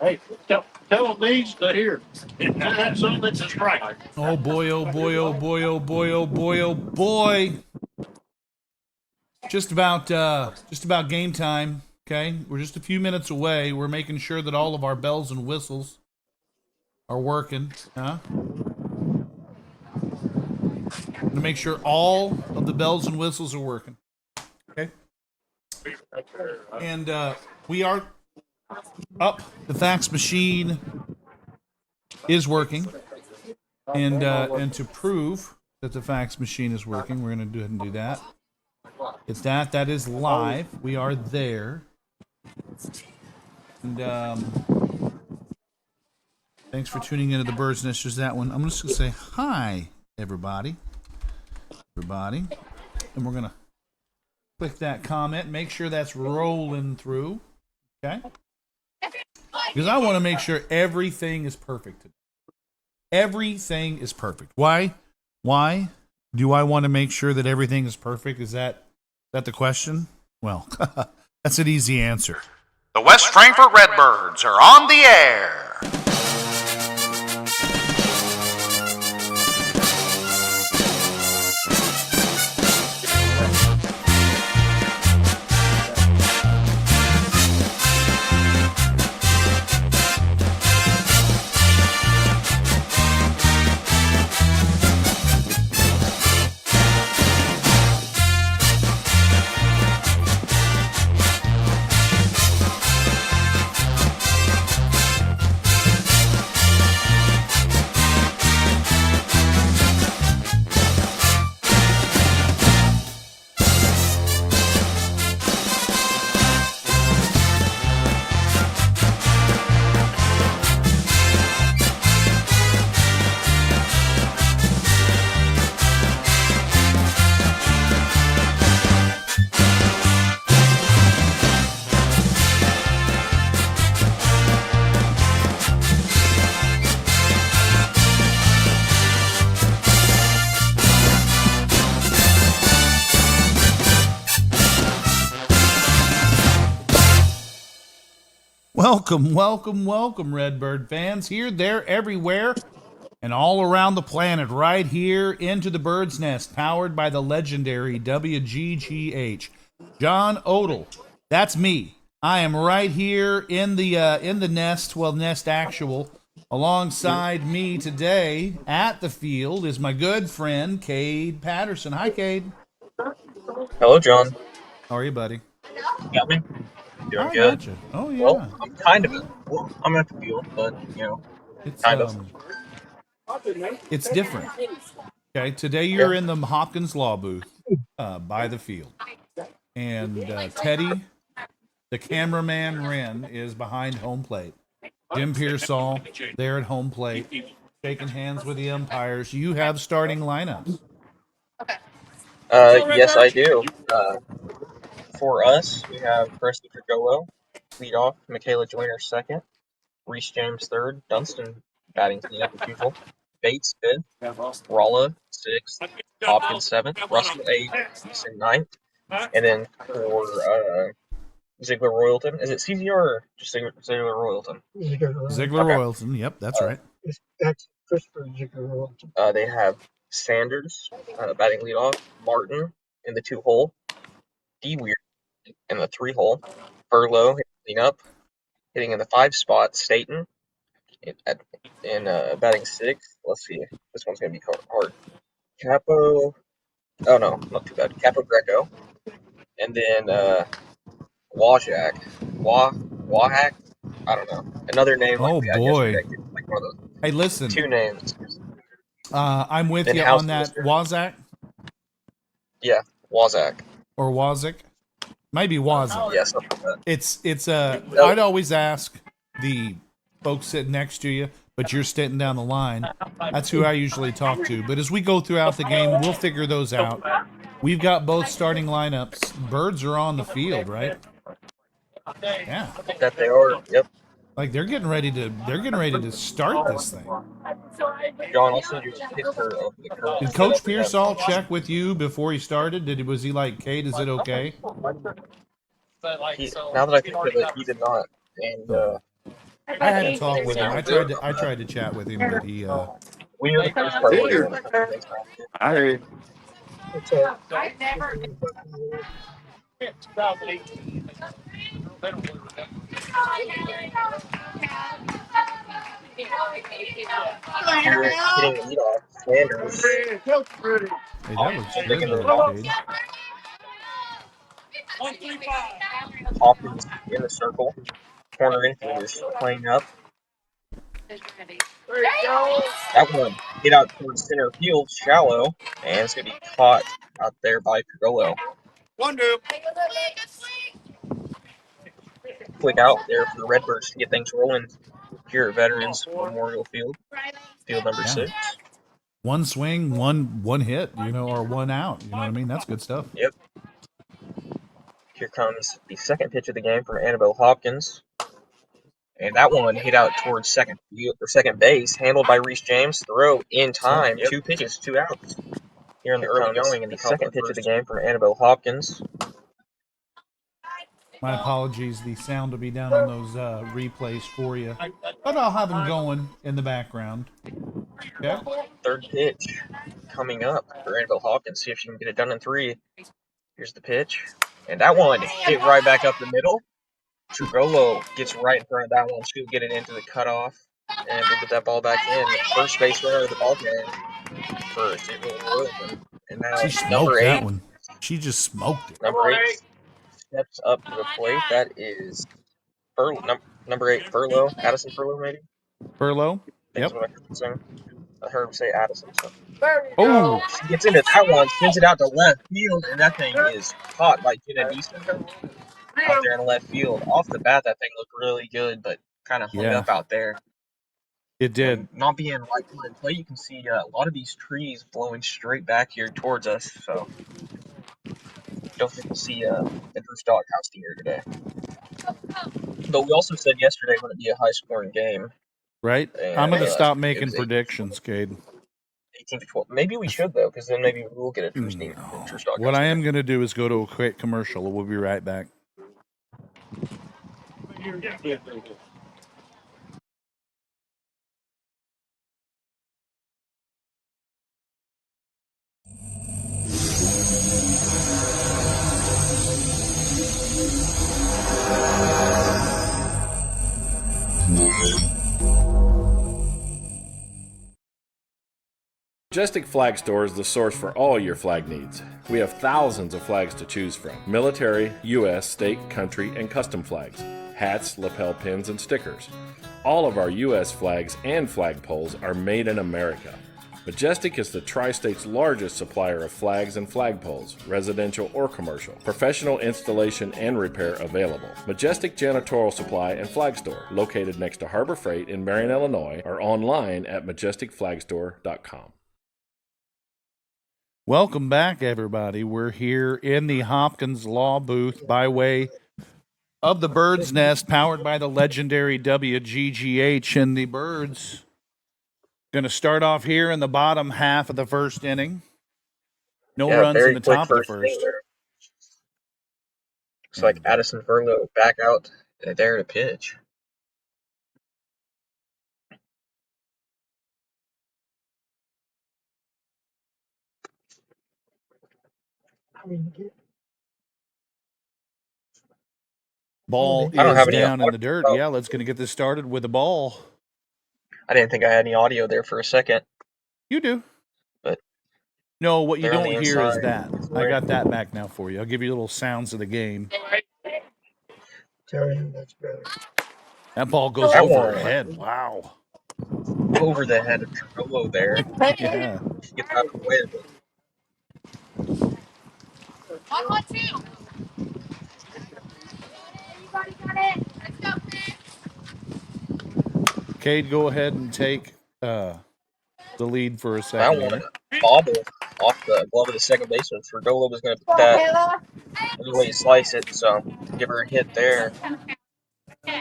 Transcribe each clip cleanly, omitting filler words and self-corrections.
Hey, tell these to here. Tell that son that's a strike. Oh boy, oh boy, oh boy, oh boy, oh boy, oh boy. Just about game time. Okay, we're just a few minutes away. We're making sure that all of our bells and whistles are working. Huh? To make sure all of the bells and whistles are working. Okay. And we are up. The fax machine is working. And to prove that the fax machine is working, we're going to go ahead and do that. It's that is live. We are there. And thanks for tuning into the Bird's Nest. There's that one. I'm just going to say hi, everybody. And we're going to click that comment. Make sure that's rolling through. Okay? Because I want to make sure everything is perfect today. Everything is perfect. Why? Why do I want to make sure that everything is perfect? Is that the question? Well, that's an easy answer. The West Frankfort Redbirds are on the air. Welcome, Redbird fans. Here, there, everywhere, and all around the planet, right here into the Bird's Nest, powered by the legendary WGGH. John Odell, that's me. I am right here in the nest, well, Nest Actual. Alongside me today at the field is my good friend, Cade Patterson. Hi, Cade. Hello, John. How are you, buddy? Got me? Doing I good. gotcha. Oh, yeah. Well, I'm at the field, but, It's, kind of. It's different. Okay, today you're in the Hopkins Law Booth by the field. And Teddy, the cameraman Wren, is behind home plate. Jim Pearsall there at home plate, shaking hands with the umpires. You have starting lineups. Yes, I do. For us, we have Presley Trigolo, lead off, Michaela Joyner second, Reese James third, Dunstan batting cleanup as usual, Bates fifth, Rolla sixth, Hopkins seventh, Russell eighth, Easton ninth, and then for Zeigler-Royalton, is it CZR or just Zeigler-Royalton? Zeigler-Royalton, okay. Yep, that's right. That's Christopher Zeigler-Royalton. They have Sanders batting leadoff, Martin in the 2-hole, D Weir in the 3-hole, Furlow hitting up, hitting in the 5 spot, Staten in batting 6th. Let's see, this one's gonna be hard. Capo, oh no, not too bad. Capo Greco, and then Wajak, Wahak, I don't know, another name. Oh like boy! Like one of those. Hey, listen. 2 names. I'm with then you on that. Wazak. Yeah, Wazak. Or Wazik. Maybe Wazak. Yeah, something like that. It's I'd always ask the folks sitting next to you, but you're sitting down the line. That's who I usually talk to. But as we go throughout the game, we'll figure those out. We've got both starting lineups. Birds are on the field, right? Yeah. That they are. Yep. Like they're getting ready to start this thing. John, also do a picture of the current. Did Coach Pearsall check with you before he started? Was he like, Kate, is it okay? Now that I think of it, he did not. And I had to talk with him. I tried to chat with him, but he When you're the first part, what do you want to come next time? I hear you. It's a Here, hitting the leadoff, Sanders. hey, that looks Just good making the there, response. Cade. Hopkins in the circle. Corner infield is playing up. That one hit out towards center field, shallow, and it's going to be caught out there by Pergolo. Quick out there for the Redbirds to get things rolling here at Veterans Memorial Field, field number 6. One swing, one hit, or one out. You know what I mean? That's good stuff. Yep. Here comes the second pitch of the game from Annabelle Hopkins. And that one hit out towards second base, handled by Reese James. Throw in time. 2 pitches, 2 outs. Here in the early going, and the second pitch of the game from Annabelle Hopkins. My apologies. The sound will be down on those replays for you, but I'll have them going in the background. Okay. Third pitch coming up for Annabelle Hopkins. See if she can get it done in 3. Here's the pitch. And that one hit right back up the middle. Trugolo gets right in front of that one. She'll get it into the cutoff. And we'll get that ball back in. First base runner of the ball game for Zeigler-Royalton. And now She smoked number 8. that one. She just smoked it. Number 8 steps up to the plate. That is number 8, Furlow. Addison Furlow, maybe? Furlow? Yep. That's what I heard saying. I heard him say Addison. So. Oh! She gets into that one, sends it out to left field, and that thing is caught by Jenna Neeson out there in left field. Off the bat, that thing looked really good, but kind of hung up out there. It did. And not being right in play, you can see a lot of these trees blowing straight back here towards us. So don't think we'll see the Bruce Doghouse here today. But we also said yesterday would be a high-scoring game. Right? I'm going to stop making predictions, Cade. 18 to 12. Maybe we should, though, because then maybe we'll get a true Steve. What I am going to do is go to a quick commercial. We'll be right back. Majestic Flag Store is the source for all your flag needs. We have thousands of flags to choose from. Military, U.S., state, country, and custom flags. Hats, lapel pins, and stickers. All of our U.S. flags and flagpoles are made in America. Majestic is the Tri-State's largest supplier of flags and flagpoles, residential or commercial. Professional installation and repair available. Majestic Janitorial Supply and Flag Store, located next to Harbor Freight in Marion, Illinois, or online at majesticflagstore.com. Welcome back, everybody. We're here in the Hopkins Law Booth by way of the Bird's Nest, powered by the legendary WGGH. And the Birds going to start off here in the bottom half of the first inning. No runs in the top of the first. Looks like Addison Furlow back out there to pitch. Ball is down in the dirt. Yeah, let's going to get this started with a ball. I didn't think I had any audio there for a second. You do. But no, what you don't hear is that. I got that back now for you. I'll give you little sounds of the game. That's better. That ball goes over her head. Wow. Over the head of Trullo there. Yeah. Get out of the way of it. 1-1-2. Everybody got it. Let's go, man. Cade, go ahead and take the lead for a second. That one bobble off the glove of the second baseman. Fergola was going to put that any way you slice it, so give her a hit there.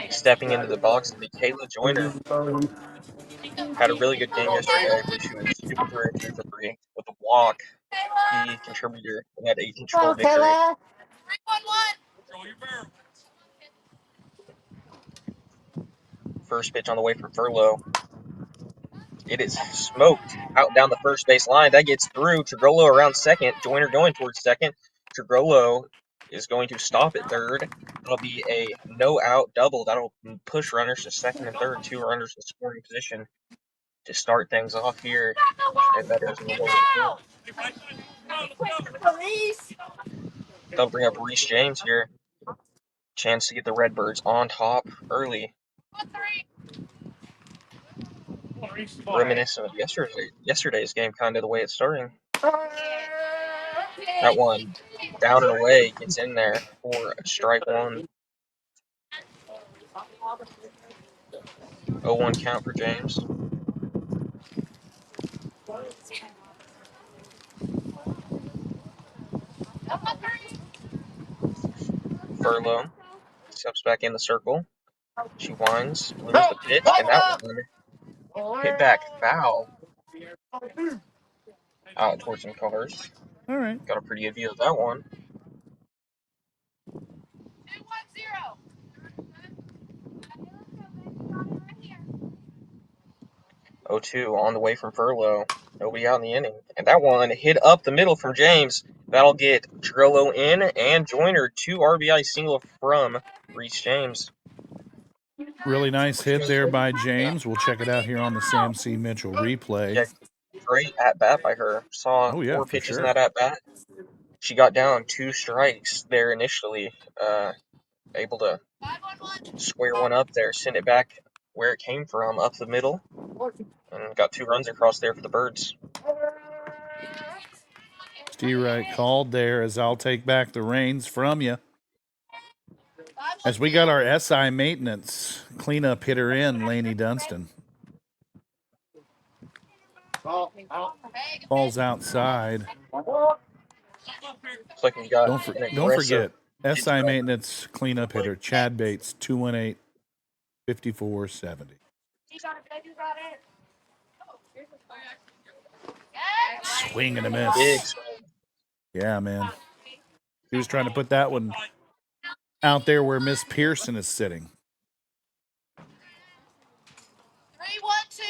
Stepping into the box will be Kayla Joyner. Had a really good game yesterday. She was 2 for 3 and 2 for 3 with a walk. Key contributor in that 8-control victory. 3-1-1. First pitch on the way from Furlow. It is smoked out down the first base line. That gets through. Trigolo around second. Joyner going towards second. Trigolo is going to stop at third. That'll be a no-out double. That'll push runners to second and third. 2 runners in scoring position to start things off here. And that is in the lower fourth. That'll bring up Reese James here. Chance to get the Redbirds on top early. Reminiscent of yesterday's game, kind of the way it's starting. That one down and away gets in there for strike one. 0-1 count for James. Furlow steps back in the circle. She winds, lures the pitch, and that one hit back foul out towards some covers. All right. Got a pretty good view of that one. 0-2 on the way from Furlow. Nobody out in the inning. And that one hit up the middle from James. That'll get Trillo in and Joyner 2 RBI single from Reese James. Really nice hit there by James. We'll check it out here on the Sam C. Mitchell replay. Yeah, great at bat by her. Saw 4 pitches in that at bat. She got down 2 strikes there initially. Able to square one up there, send it back where it came from, up the middle, and got 2 runs across there for the Birds. Steve Wright called there as I'll take back the reins from you. As we got our SI maintenance cleanup hitter in, Laney Dunston. Ball's outside. Looks like we got Don't forget, SI maintenance cleanup hitter, Chad Bates, 218-5470. Swing and a miss. Big swing. Yeah, man. He was trying to put that one out there where Miss Pearson is sitting.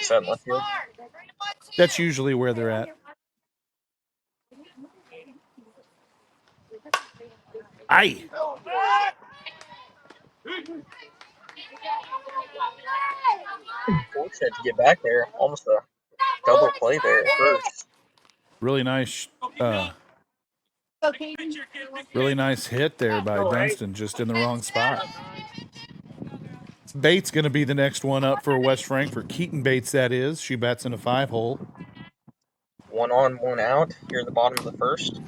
Is that left field? That's usually where they're at. Aye. Force had to get back there. Almost a double play there at first. Really nice hit there by Dunston, just in the wrong spot. Bates going to be the next one up for West Frankfort. Keaton Bates, that is. She bats in a 5-hole. 1 on, 1 out here at the bottom of the first.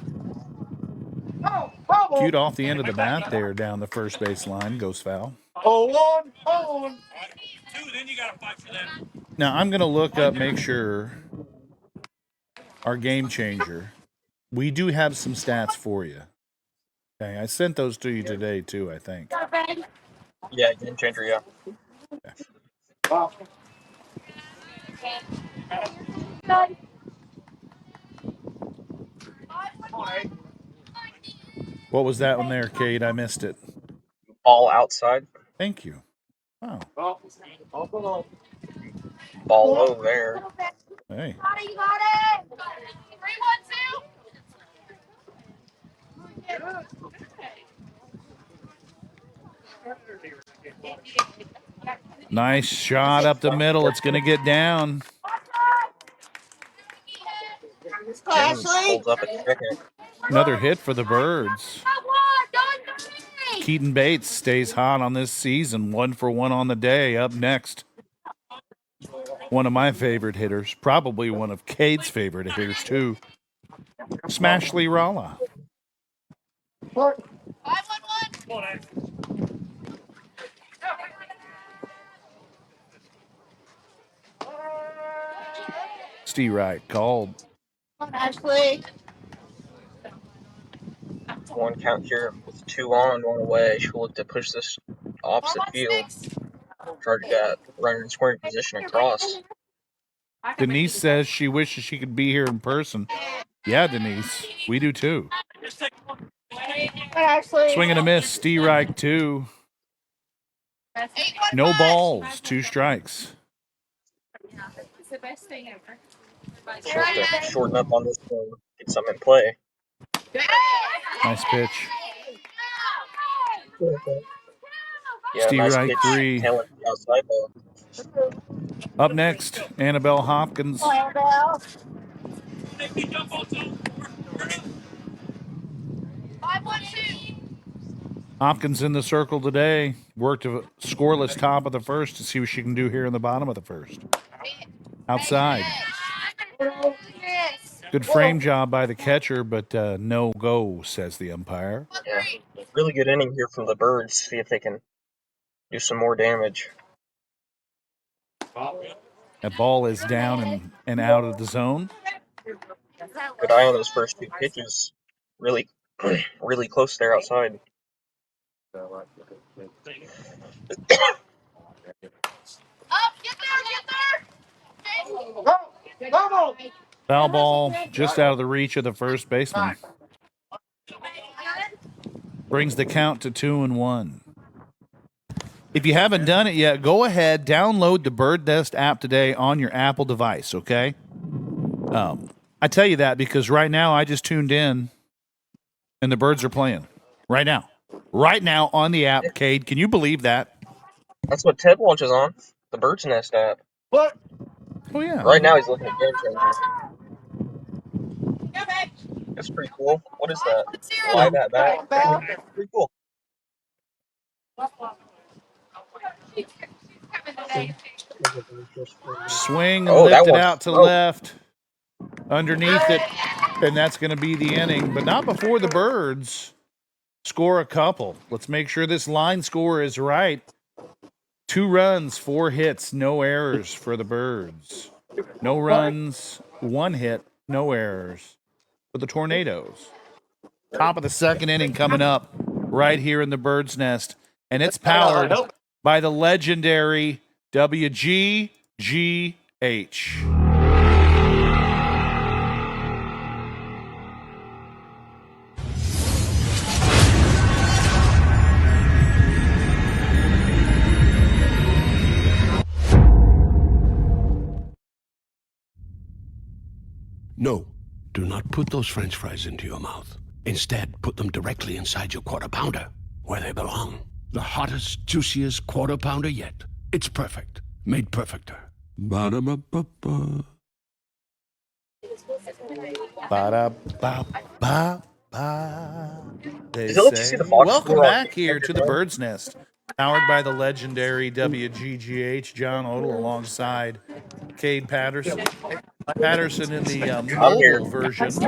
Cued off the end of the bat there down the first base line. Goes foul. Now, I'm going to look up, make sure our game changer. We do have some stats for you. Okay, I sent those to you today, too, I think. Yeah, game changer, yeah. What was that one there, Kate? I missed it. Ball outside. Thank you. Wow. Ball low there. Hey. You got it. 3-1-2. Nice shot up the middle. It's going to get down. James holds up at second. Another hit for the Birds. Keaton Bates stays hot on this season. 1 for 1 on the day. Up next, one of my favorite hitters. Probably one of Cade's favorite hitters, too. Smashley Rala. 5-1-1. Steve Wright called. Ashley. 1 count here with 2 on, 1 away. She'll look to push this opposite field. Try to get runner in scoring position across. Denise says she wishes she could be here in person. Yeah, Denise. We do, too. Ashley. Swing and a miss. Steve Wright, too. No balls, 2 strikes. She'll have to shorten up on this one, get some in play. Nice pitch. Yeah, Steve nice Wright, pitch, 3. tail into the outside ball. Up next, Annabelle Hopkins. Hopkins in the circle today. Worked a scoreless top of the first to see what she can do here in the bottom of the first. Outside. Good frame job by the catcher, but no go, says the umpire. Yeah, really good inning here from the Birds. See if they can do some more damage. That ball is down and out of the zone. Good eye on those first 2 pitches. Really, really close there outside. Foul ball just out of the reach of the first baseman. Brings the count to 2-1. If you haven't done it yet, go ahead, download the Bird Nest app today on your Apple device, okay? I tell you that because right now I just tuned in and the Birds are playing. Right now. Right now on the app, Cade. Can you believe that? That's what Ted watches on, the Bird's Nest app. What? Oh, yeah. Right now he's looking at Game Changer. That's pretty cool. What is that? Live at bat? Pretty cool. Swing and Oh, that lift it one's out to smoked. left. Underneath it. And that's going to be the inning. But not before the Birds score a couple. Let's make sure this line score is right. 2 runs, 4 hits, no errors for the Birds. No runs, 1 hit, no errors for the Tornadoes. Top of the second inning coming up right here in the Bird's Nest. And it's powered by the legendary WGGH. No, do not put those French fries into your mouth. Instead, put them directly inside your Quarter Pounder, where they belong. The hottest, juiciest Quarter Pounder yet. It's perfect. Made perfecter. Ba-da-ba-ba-ba. Ba-da-ba-ba-ba. They Does it let you see say, the box welcome score on back here Game to Changer the now? Bird's Nest. Powered by the legendary WGGH, John Odell alongside Cade Patterson. Patterson in the I'm here. mobile version of the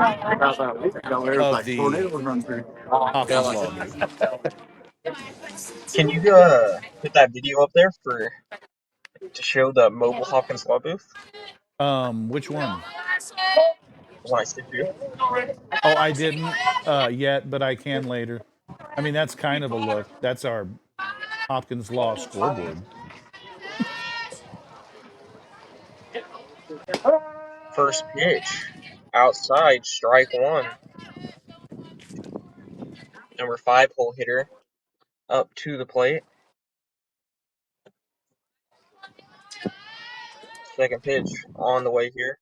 Hopkins Law Booth. Can you put that video up there to show the mobile Hopkins Law Booth? Which one? The one I sent you. Oh, I didn't yet, but I can later. I mean, that's kind of a look. That's our Hopkins Law scoreboard. First pitch. Outside, strike 1. Number 5 hole hitter up to the plate. Second pitch on the way here.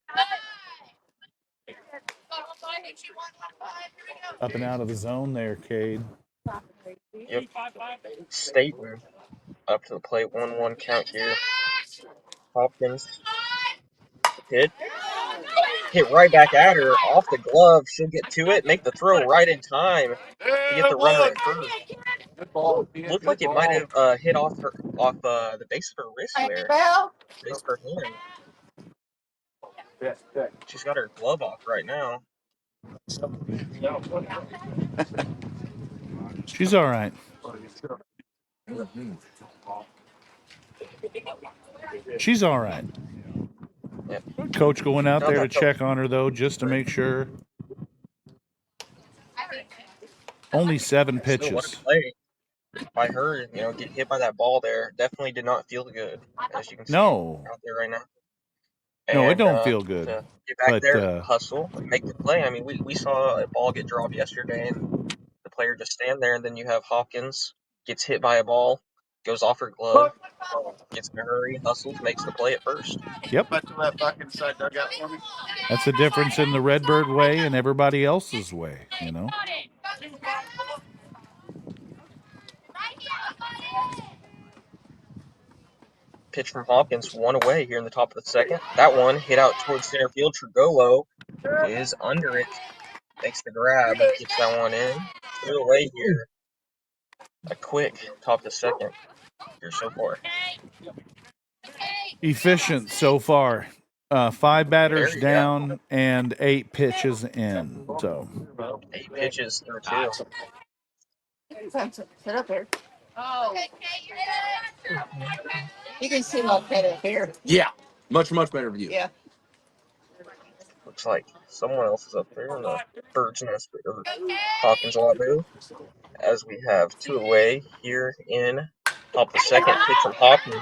Up and out of the zone there, Cade. Yep. Staten up to the plate. 1-1 count here. Hopkins. Hit. Hit right back at her. Off the glove. She'll get to it. Make the throw right in time to get the runner at first. Looked like it might have hit off the base of her wrist there. Base of her hand. She's got her glove off right now. She's all right. She's all right. Yep. Coach going out No, there to that's check on her, though, just to make sure. Only 7 still what a pitches. play by her. Get hit by that ball there. Definitely did not feel good, as you can see No. out there right now. No, it And don't feel good. to get back But there, hustle, and make the play. I mean, we saw a ball get dropped yesterday, and the player just stand there, and then you have Hopkins gets hit by a ball, Goes off her glove. Gets in a hurry, hustles, makes the play at first. Yep. Back to that back inside dugout for me. That's the difference in the Redbird way and everybody else's way, you know? Pitch from Hawkins, one away here in the top of the second. That one hit out towards center field. Trugolo is under it. Makes the grab. Gets that one in. 2 away here. A quick top of the second here so far. Efficient so far. 5 batters Very, down and 8 pitches in. So 8 pitches through 2. Sit up there. Oh. You can see a lot better here. Yeah, much better view. Yeah. Looks like someone else is up there in the bird's nest or Hawkins Labu. As we have 2 away here in top of the second. Pitch from Hawkins.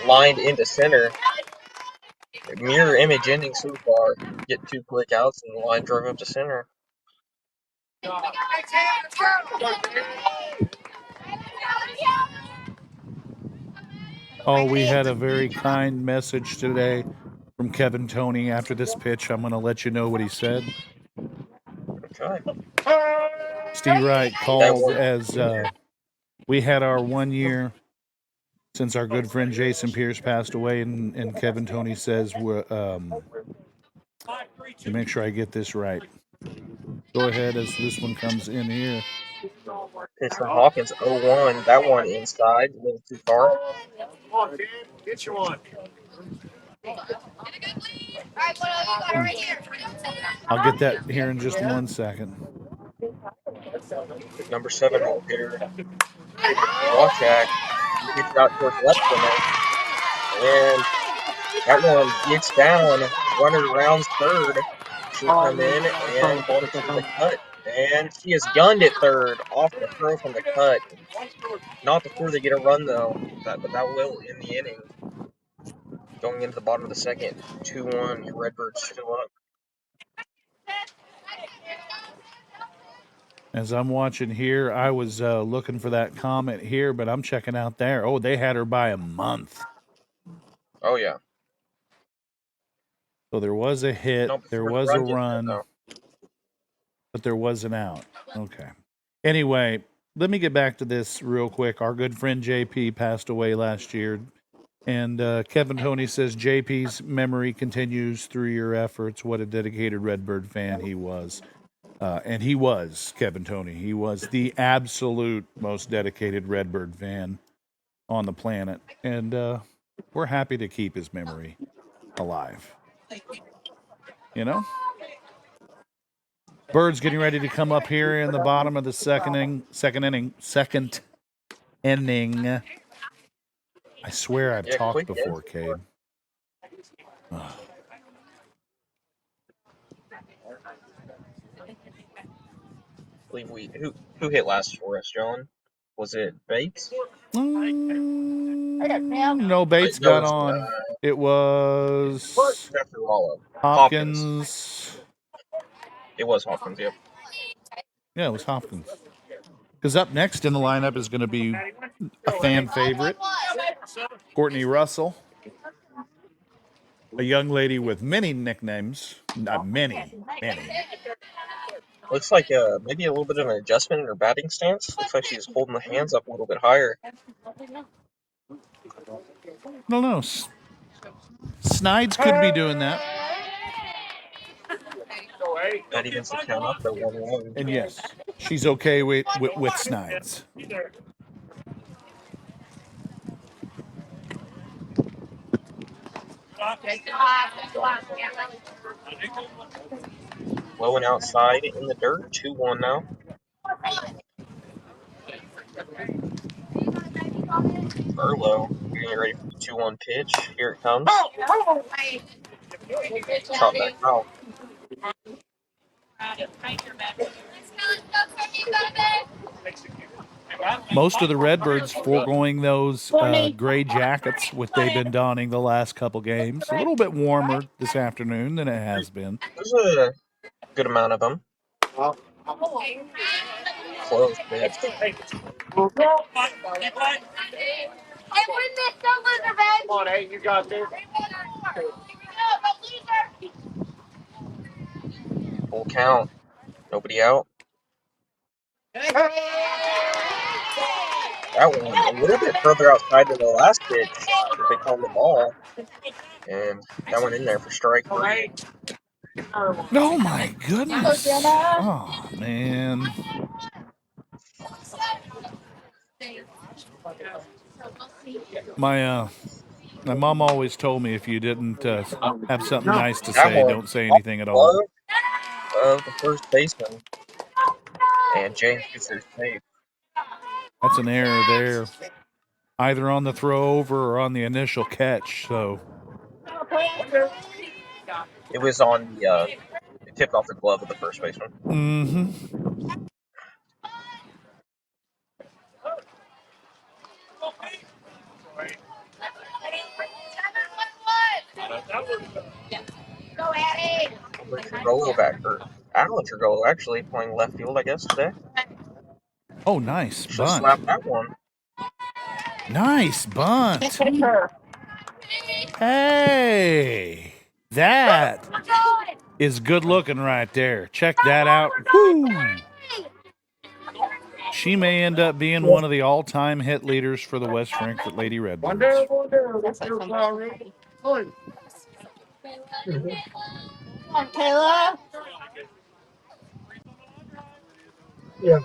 Lined into center. Mirror image ending so far. Get 2 quick outs and the line drove up to center. oh, we had a very kind message today from Kevin Toney after this pitch. I'm going to let you know what he said. Okay. Steve Wright called as we had our 1 year since our good friend Jason Pierce passed away, and Kevin Toney says, to make sure I get this right. Go ahead as this one comes in here. Pitch from Hawkins, 0-1. That one inside, a little too far. Come on, kid. Get you one. I'll get that here in just 1 second. Number 7 hole hitter, Washak, gets out towards left center. And that one gets down. Runner rounds third. She'll come in and hold it to the cut. And she has gunned it third off the throw from the cut. Not before they get a run, though. But that will end the inning. Going into the bottom of the second, 2-1. Your Redbirds still up. As I'm watching here, I was looking for that comment here, but I'm checking out there. Oh, they had her by a month. Oh, yeah. So there was a hit, No, there before the was a run gets there, run, though. but there was an out. Okay. Anyway, let me get back to this real quick. Our good friend JP passed away last year. And Kevin Toney says JP's memory continues through your efforts. What a dedicated Redbird fan he was. And he was, Kevin Toney. He was the absolute most dedicated Redbird fan on the planet. And we're happy to keep his memory alive. You know? Birds getting ready to come up here in the bottom of the second inning. I swear I've talked before, Cade. I believe who hit last for us, John? Was it Bates? No, Bates got on. It was Hopkins. It was Hopkins, yep. Yeah, it was Hopkins. Because up next in the lineup is going to be a fan favorite, Courtney Russell, a young lady with many nicknames. Many. Looks like maybe a little bit of an adjustment in her batting stance. Looks like she's holding the hands up a little bit higher. No. Snides could be doing that. That evens the count up at 1-1. And yes, she's okay with Snides. Low and outside in the dirt, 2-1 now. Burlow getting ready for the 2-1 pitch. Here it comes. Chop that out. Most of the Redbirds foregoing those gray jackets, what they've been donning the last couple games. A little bit warmer this afternoon than it has been. There's a good amount of them. close, bitch. Come on, hey, you got this. Full count. Nobody out. That one a little bit further outside than the last pitch that they called the ball. And that went in there for strike 3. Oh my goodness. Oh man. My mom always told me if you didn't have something nice to That say, one don't say off anything at the all. glove of the first baseman. And James gets there safe. That's an error there, either on the throw over or on the initial catch. So It was on the it tipped off the glove of the first baseman. Alan Trigolo actually playing left field, I guess, today. Oh, nice Should bunt. slap that one. Nice bunt. Hey, that is good looking right there. Check that out. Woo. She may end up being one of the all-time hit leaders for the West Frankfort Lady Redbirds. Mhm. Come on, Kayla. Yeah.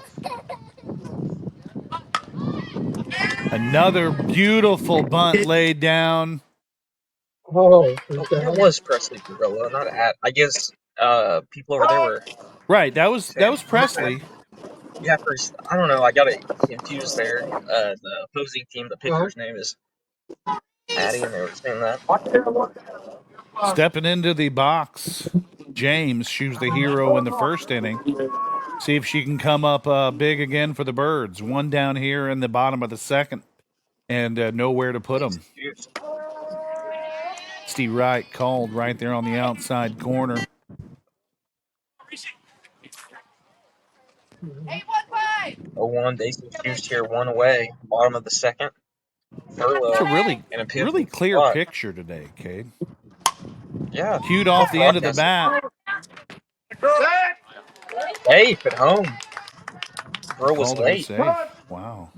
Another beautiful bunt laid down. Oh, Oh, okay. that was Presley Gorilla, not at. I guess people over there were Right, that was saying Presley. yeah, first I don't know, I got it confused there. The opposing team, the pitcher's name is Addie, and they were saying that. Stepping into the box, James. She was the hero in the first inning. See if she can come up big again for the Birds. One down here in the bottom of the second, and nowhere to put them. Steve Wright called right there on the outside corner. Mhm. 0-1, bases juiced here, 1 away, bottom of the second. It's Furlough a really, in a really pivotal clear spot. picture today, Cade. Yeah, Cued off the end of the bat. safe at home. Throw was Called her late. safe. Wow.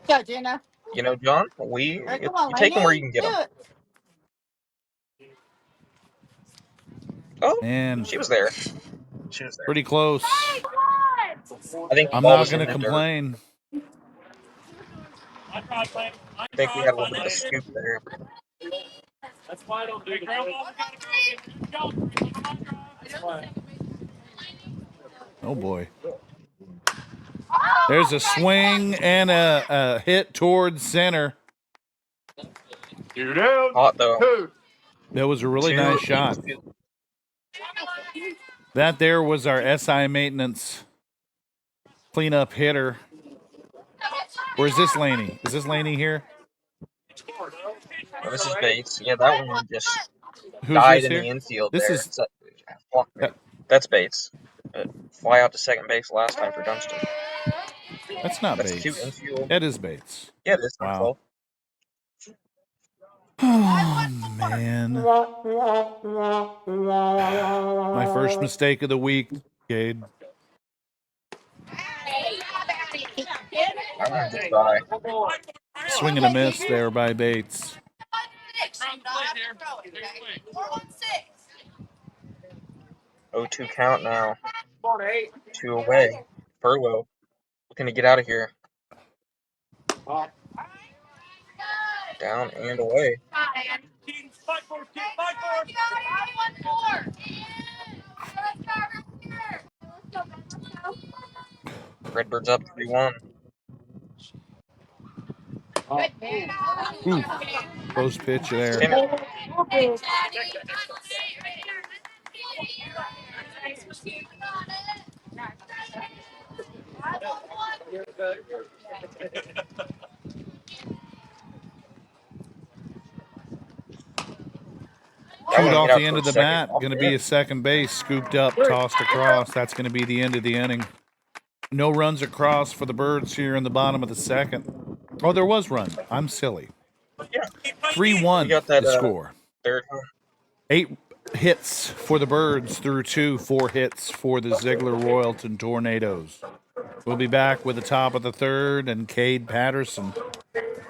Go, Jenna. You know, John, Come on, you take them where you Lainey. can Do get them. it. Oh, And she was there. She was there. pretty close. I think the I'm ball not was going in to the dirt. complain. I think we had a little bit of a scoop there. Oh, boy. There's a swing and a hit towards center. Hot though. That was a really 2 nice shot. infield. That there was our SI maintenance cleanup hitter. Or is this Laney? Is this Laney here? Oh, this is Bates. Yeah, that one just Who's died this in here? the infield This there. is Fuck me. That's Bates. Fly out to second base last time for Dunston. that's not That's 2 Bates. infield. That is Bates. Yeah, it is. Wow. Oh man. My first mistake of the week, Cade. That one just died. Swing and a miss there by Bates. 0-2 count now. 2 away. Furlough looking to get out of here. Down and away. Redbirds up 3-1. Ooh, close pitch there. Spinner. That Cued one hit off out the end of towards the second. bat. Off Going to the be end. a second base. Scooped up, tossed across. That's going to be the end of the inning. No runs across for the Birds here in the bottom of the second. Oh, there was run. I'm silly. Yeah. 3-1 We got that the score. third. 8 hits for the Birds through 2, 4 hits for the Zeigler-Royalton Tornadoes. We'll be back with the top of the third and Cade Patterson.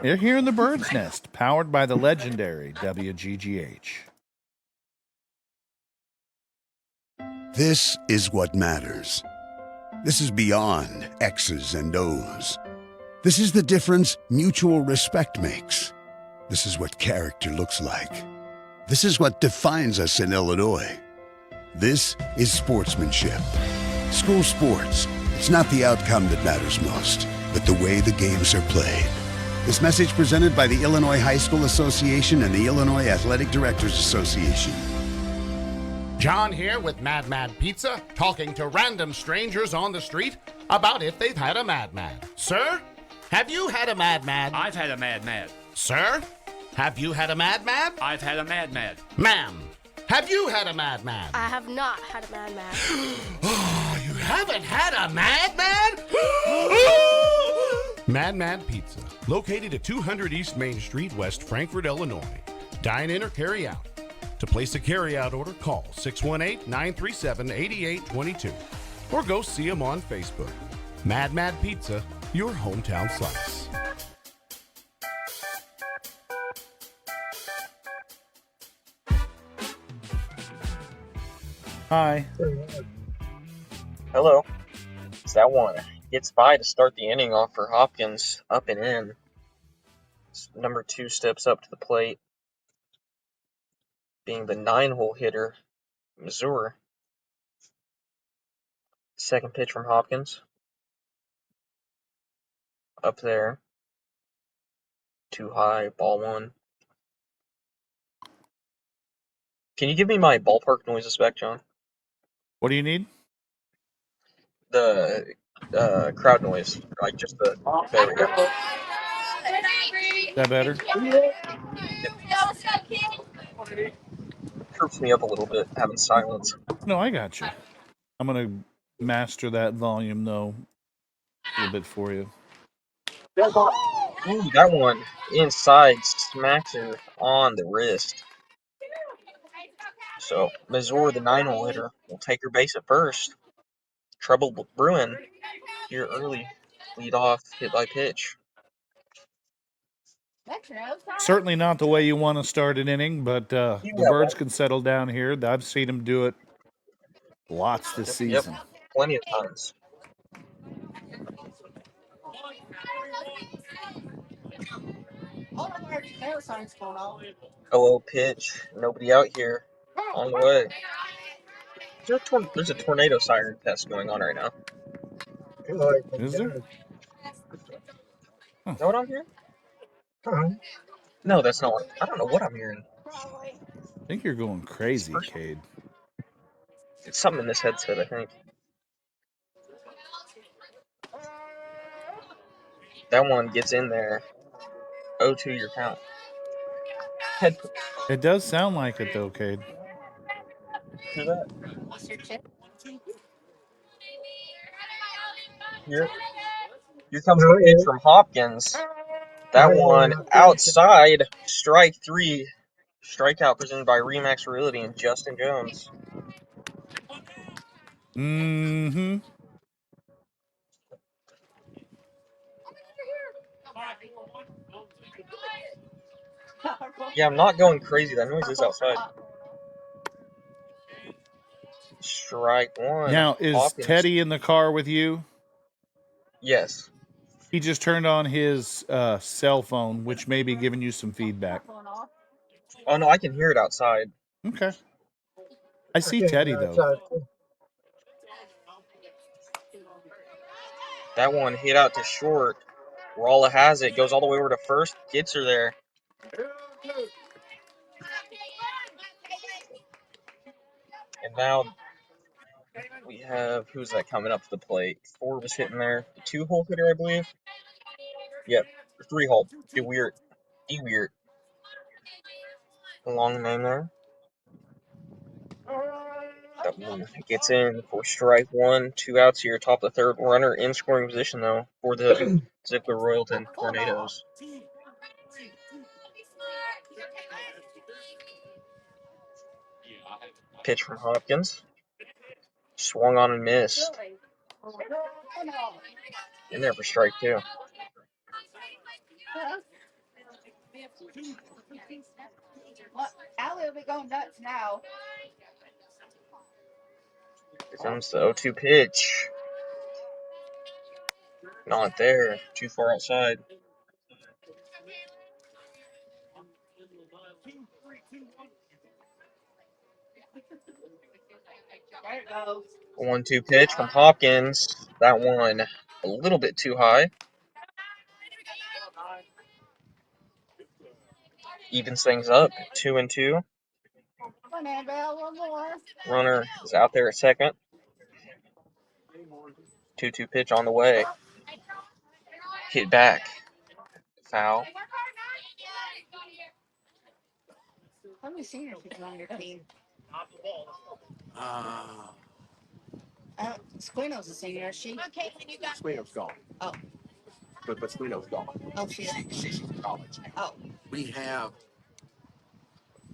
They're here in the Bird's Nest, powered by the legendary WGGH. This is what matters. This is beyond X's and O's. This is the difference mutual respect makes. This is what character looks like. This is what defines us in Illinois. This is sportsmanship. School sports, it's not the outcome that matters most, but the way the games are played. This message presented by the Illinois High School Association and the Illinois Athletic Directors Association. John here with Mad Pizza, talking to random strangers on the street about if they've had a Mad. Sir, have you had a Mad? I've had a Mad. Sir, have you had a Mad? I've had a Mad. Ma'am, have you had a Mad? I have not had a Mad. Oh, you haven't had a Mad? Mad Pizza, located at 200 East Main Street, West Frankfort, Illinois. Dine in or carry out. To place a carry-out order, call 618-937-8822 or go see them on Facebook. Mad Pizza, your hometown slice. Hi. Hello. It's that one. Gets by to start the inning off for Hopkins, up and in. Number 2 steps up to the plate, being the 9-hole hitter, Missouri. Second pitch from Hopkins. Up there. Too high, ball 1. Can you give me my ballpark noises back, John? What do you need? The crowd noise. Like just the... There we go. Is that better? Trips me up a little bit, having silence. No, I got you. I'm going to master that volume, though, a little bit for you. Ooh, that one inside smacks her on the wrist. So, Missouri, the 9-hole hitter, will take her base at first. Trouble brewing here early. Lead off, hit by pitch. Certainly not the way you want to start an inning, but the Birds can settle down here. I've seen them do it lots this season. Yep, plenty of times. Oh, pitch. Nobody out here. On the way. There's a tornado siren test going on right now. Is there? Is that what I'm hearing? No, that's not what... I don't know what I'm hearing. I think you're going crazy, Cade. It's something in this headset, I think. That one gets in there. 0-2 your count. It does sound like it, though, Cade. Hear that? Here comes the pitch from Hopkins. That one outside. Strike 3. Strikeout presented by Remax Realty and Justin Jones. Mm-hmm. Yeah, I'm not going crazy. That noise is outside. Strike 1. Now, is Hopkins. Teddy in the car with you? Yes. He just turned on his cell phone, which may be giving you some feedback. Oh, no, I can hear it outside. Okay. I see Teddy, though. That one hit out to short. Ralla has it. Goes all the way over to first. Gets her there. And now we have... Who's that coming up to the plate? Forbes hitting there. The 2-hole hitter, I believe. Yep. 3-hole. DeWeert. Long name there. That one gets in for strike one. 2 outs here, top of the third. Runner in scoring position, though, for the Zeigler-Royalton Tornadoes. Pitch from Hopkins. Swung on and missed. In there for strike two. Allie will be going nuts now. Here comes the 0-2 pitch. Not there. Too far outside. There it goes. 1-2 pitch from Hopkins. That one a little bit too high. Evens things up. 2-2. Come on, Annabelle, one more. Runner is out there at second. 2-2 pitch on the way. Hit back. Foul. How many seniors people on your team? Squino's a senior, is she? Okay, when you got Swino's gone. Oh. But Swino's gone. Oh, she is. She's in college. Oh. We have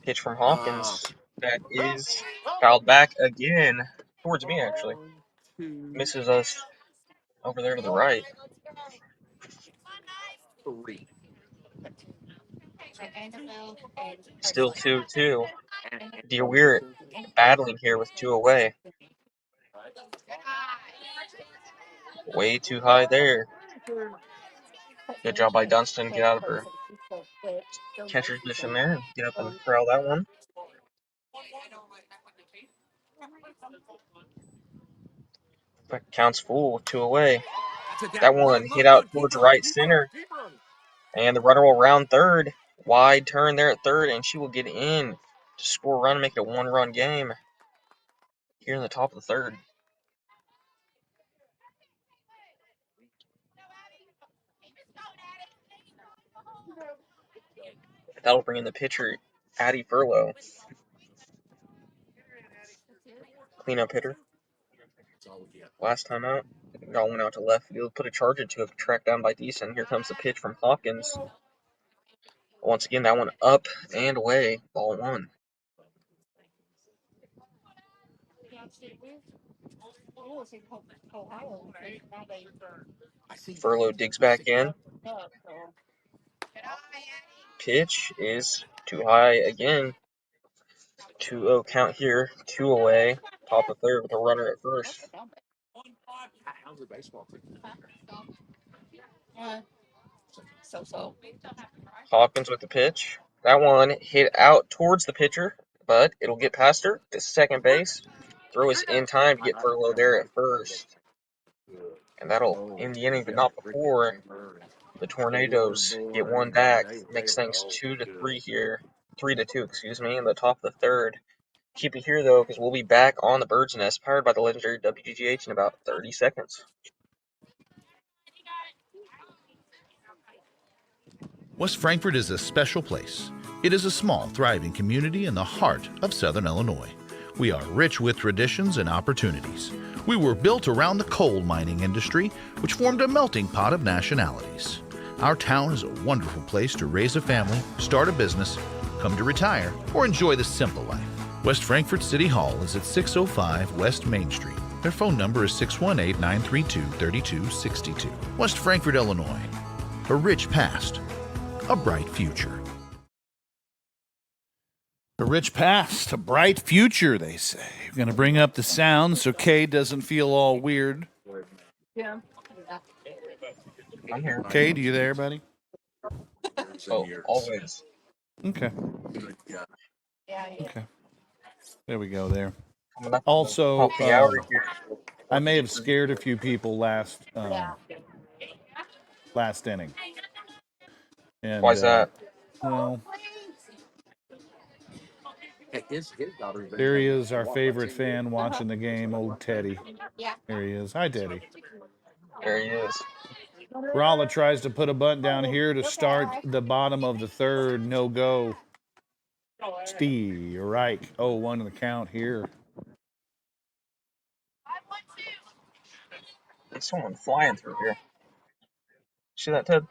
Pitch from Hopkins. That is fouled back again. Towards me, actually. Misses us over there to the right. 3. Still 2-2. Dear, we're battling here with 2 away. Way too high there. Good job by Dunston. Get out of her catcher's position there. Get up and corral that one. Counts full. 2 away. That one hit out towards right center. And the runner will round third. Wide turn there at third, and she will get in to score a run and make it a 1-run game here in the top of the third. That'll bring in the pitcher, Addie Furlow. Cleanup hitter. Last time out, got one out to left field. Put a charge into it, tracked down by Deason. Here comes the pitch from Hopkins. Once again, that one up and away. Ball 1. Furlow digs back in. Pitch is too high again. 2-0 count here. 2 away. Top of third with a runner at first. How's the baseball team? So. Hopkins with the pitch. That one hit out towards the pitcher, but it'll get past her to second base. Throw is in time to get Furlow there at first. And that'll end the inning, but not before the Tornadoes get one back. Makes things 2-3 here. 3-2, excuse me, in the top of the third. Keep it here, though, because we'll be back on the Bird's Nest, powered by the legendary WGGH in about 30 seconds. West Frankfort is a special place. It is a small, thriving community in the heart of Southern Illinois. We are rich with traditions and opportunities. We were built around the coal mining industry, which formed a melting pot of nationalities. Our town is a wonderful place to raise a family, start a business, come to retire, or enjoy the simple life. West Frankfort City Hall is at 605 West Main Street. Their phone number is 618-932-3262. West Frankfort, Illinois. A rich past, a bright future. A rich past, a bright future, they say. We're going to bring up the sound so Kay doesn't feel all weird. Yeah. I'm here. Kay, are you there, buddy? Oh, always. Okay. Yeah. Okay. There we go there. Coming up Also, top of the hour here. I may have scared a few people last inning. And, Why's that? Well, His daughter. there he is, our favorite fan watching the game, old Teddy. There he is. Hi, Teddy. There he is. Rala tries to put a bunt down here to start the bottom of the third. No go. Steve Reich, 0-1 in the count here. There's someone flying through here. See that, Ted?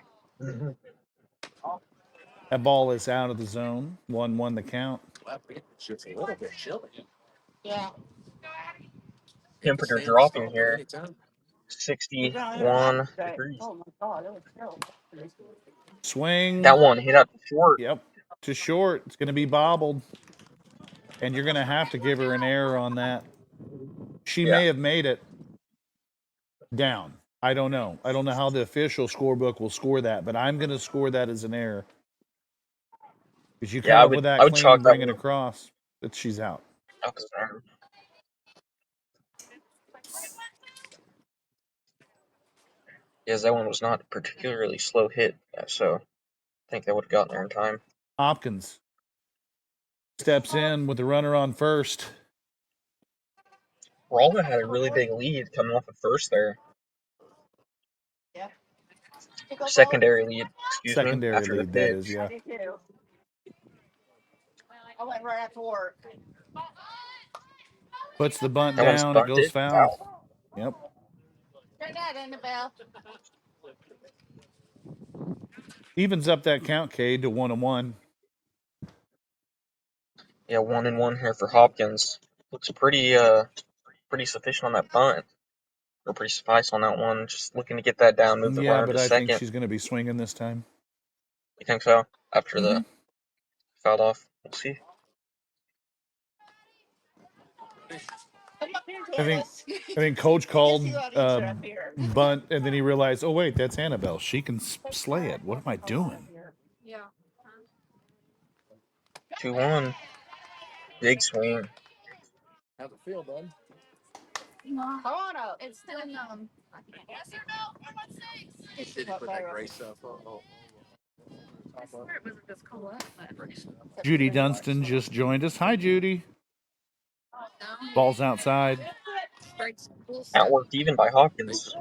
That ball is out of the zone. 1-1 the count. It's just a little bit chilly. Yeah. Temperature dropping here. 61 degrees. Oh my God, it was terrible. Swing. That one hit up short. Yep. To short. It's going to be bobbled. And you're going to have to give her an error on that. She may have made it down. I don't know. I don't know how the official scorebook will score that, but I'm going to score that as an error. Because you come up with that clean and bring it across, that she's out. Yes, that one was not a particularly slow hit, so I think they would have gotten there in time. Hopkins steps in with the runner on first. Ralda had a really big lead coming off of first there. Yeah. Secondary lead, excuse me. Secondary After lead, the that pitch. is, yeah. I went right after work. Puts the bunt That one's down. It goes bunted. foul. Foul. Yep. Turn that in the bell. Evens up that count, Cade, to 1-1. Yeah, 1-1 here for Hopkins. Looks pretty sufficient on that bunt. Or pretty suffice on that one. Just looking to get that down, move the runner to I second. think she's going to be swinging this time. You think so? After the fouled off? We'll see. I think Coach called bunt, and then he realized, oh, wait, that's Annabelle. She can slay it. What am I doing? Yeah. 2-1. Big swing. How's it feel, bud? Toronto, it's still Did you put that gray stuff on? Judy Dunston just joined us. Hi, Judy. Ball's outside. Outworked even by Hopkins.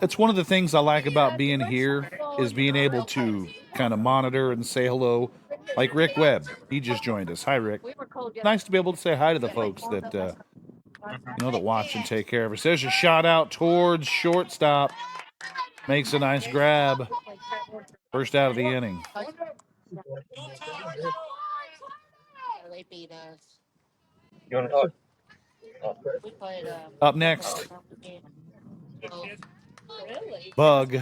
That's one of the things I like about being here is being able to kind of monitor and say hello. Like Rick Webb, he just joined us. Hi, Rick. Nice to be able to say hi to the folks that that watch and take care of us. There's a shot out towards shortstop. Makes a nice grab. First out of the inning. They beat us. You want to talk? We played Up next, really? Bug.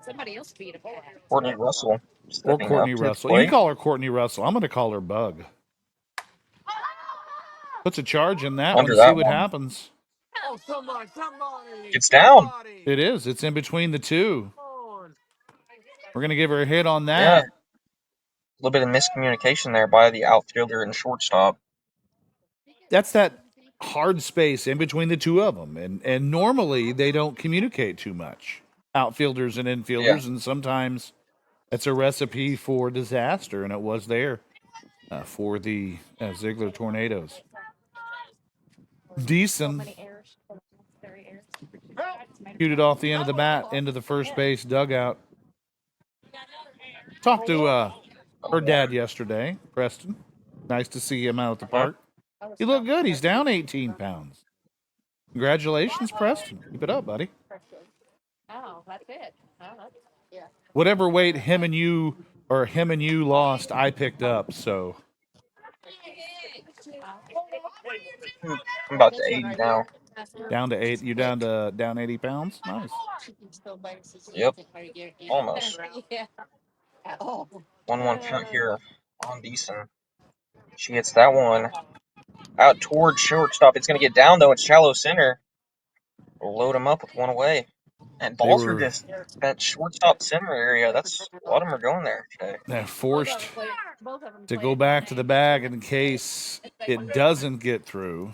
Somebody else beat him. Courtney Russell. Or Courtney Russell. You call her Courtney Russell. I'm going to call her Bug. Puts a charge in that one. See what happens. Oh, somebody. It's down. It is. It's in between the two. We're going to give her a hit on that. Yeah. A little bit of miscommunication there by the outfielder and shortstop. That's that hard space in between the two of them. And normally they don't communicate too much, outfielders and infielders. Yeah. And sometimes it's a recipe for disaster. And it was there for the Zeigler Tornadoes. Decent. Shooted off the end of the bat into the first base dugout. Talked to her dad yesterday, Preston. Nice to see him out at the park. He looked good. He's down 18 pounds. Congratulations, Preston. Keep it up, buddy. Oh, that's it. Yeah. Whatever weight him and you lost, I picked up, so. I'm about to 80 now. Down to 8. You're down 80 pounds? Nice. Yep. Almost. 1-1 count here on Beeson. She hits that one out towards shortstop. It's going to get down, though. It's shallow center. We'll load them up with one away. And balls are just that shortstop center area. That's a lot of them are going there today. They're forced to go back to the bag in case it doesn't get through.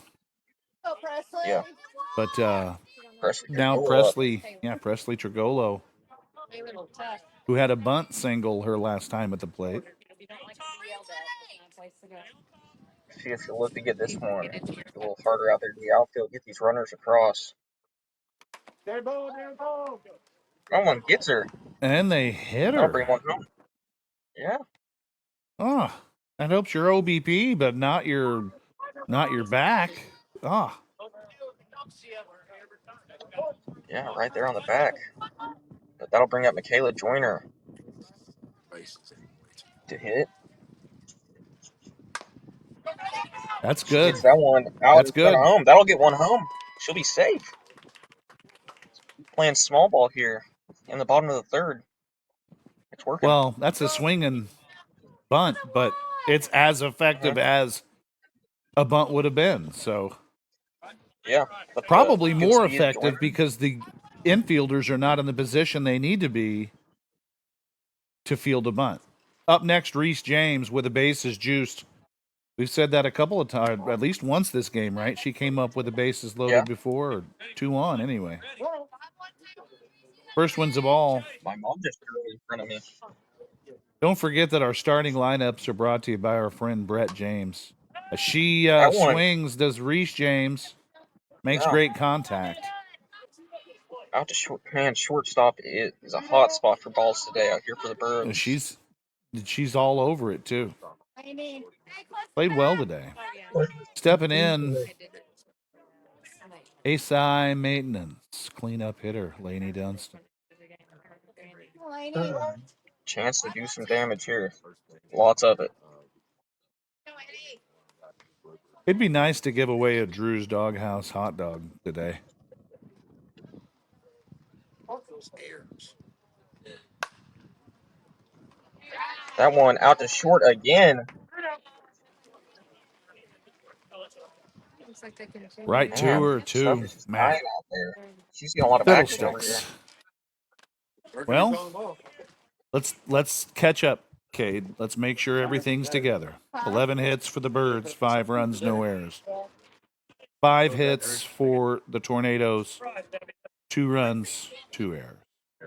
Yeah. But now Presley Trigolo, who had a bunt single her last time at the plate. See if you'll look to get this one a little harder out there to the outfield. Get these runners across. Someone gets her. And they hit her. Bring one home. Yeah. Oh, that helps your OBP, but not your back. Ah. Yeah, right there on the back. But that'll bring up Michaela Joyner to hit. That's She good. gets that one out That's in front good. of home. That'll get one home. She'll be safe. Playing small ball here in the bottom of the third. It's working. Well, that's a swinging bunt, but it's as effective as a bunt would have been. So Yeah. But probably good more speed of effective Joyner. because the infielders are not in the position they need to be to field a bunt. Up next, Reese James with the bases juiced. We've said that a couple of times, at least once this game, right? She came up with the bases loaded Yeah. before, or 2 on anyway. First one's a ball. My mom just threw it in front of me. Don't forget that our starting lineups are brought to you by our friend Brett James. As she That one. swings, does Reese James, makes Yeah. great contact. Out to shortstop is a hot spot for balls today out here for the Birds. She's all over it too. Played well today. Stepping in, ASI maintenance, cleanup hitter, Lainey Dunstan. Chance to do some damage here. Lots of it. It'd be nice to give away a Drew's Doghouse hot dog today. That one out to short again. Right to her, too. Man. Out there. She's getting a lot of action over here. Fiddlesticks. Well, let's catch up, Cade. Let's make sure everything's together. 11 hits for the Birds, 5 runs, no errors. 5 hits for the Tornadoes, 2 runs, 2 errors.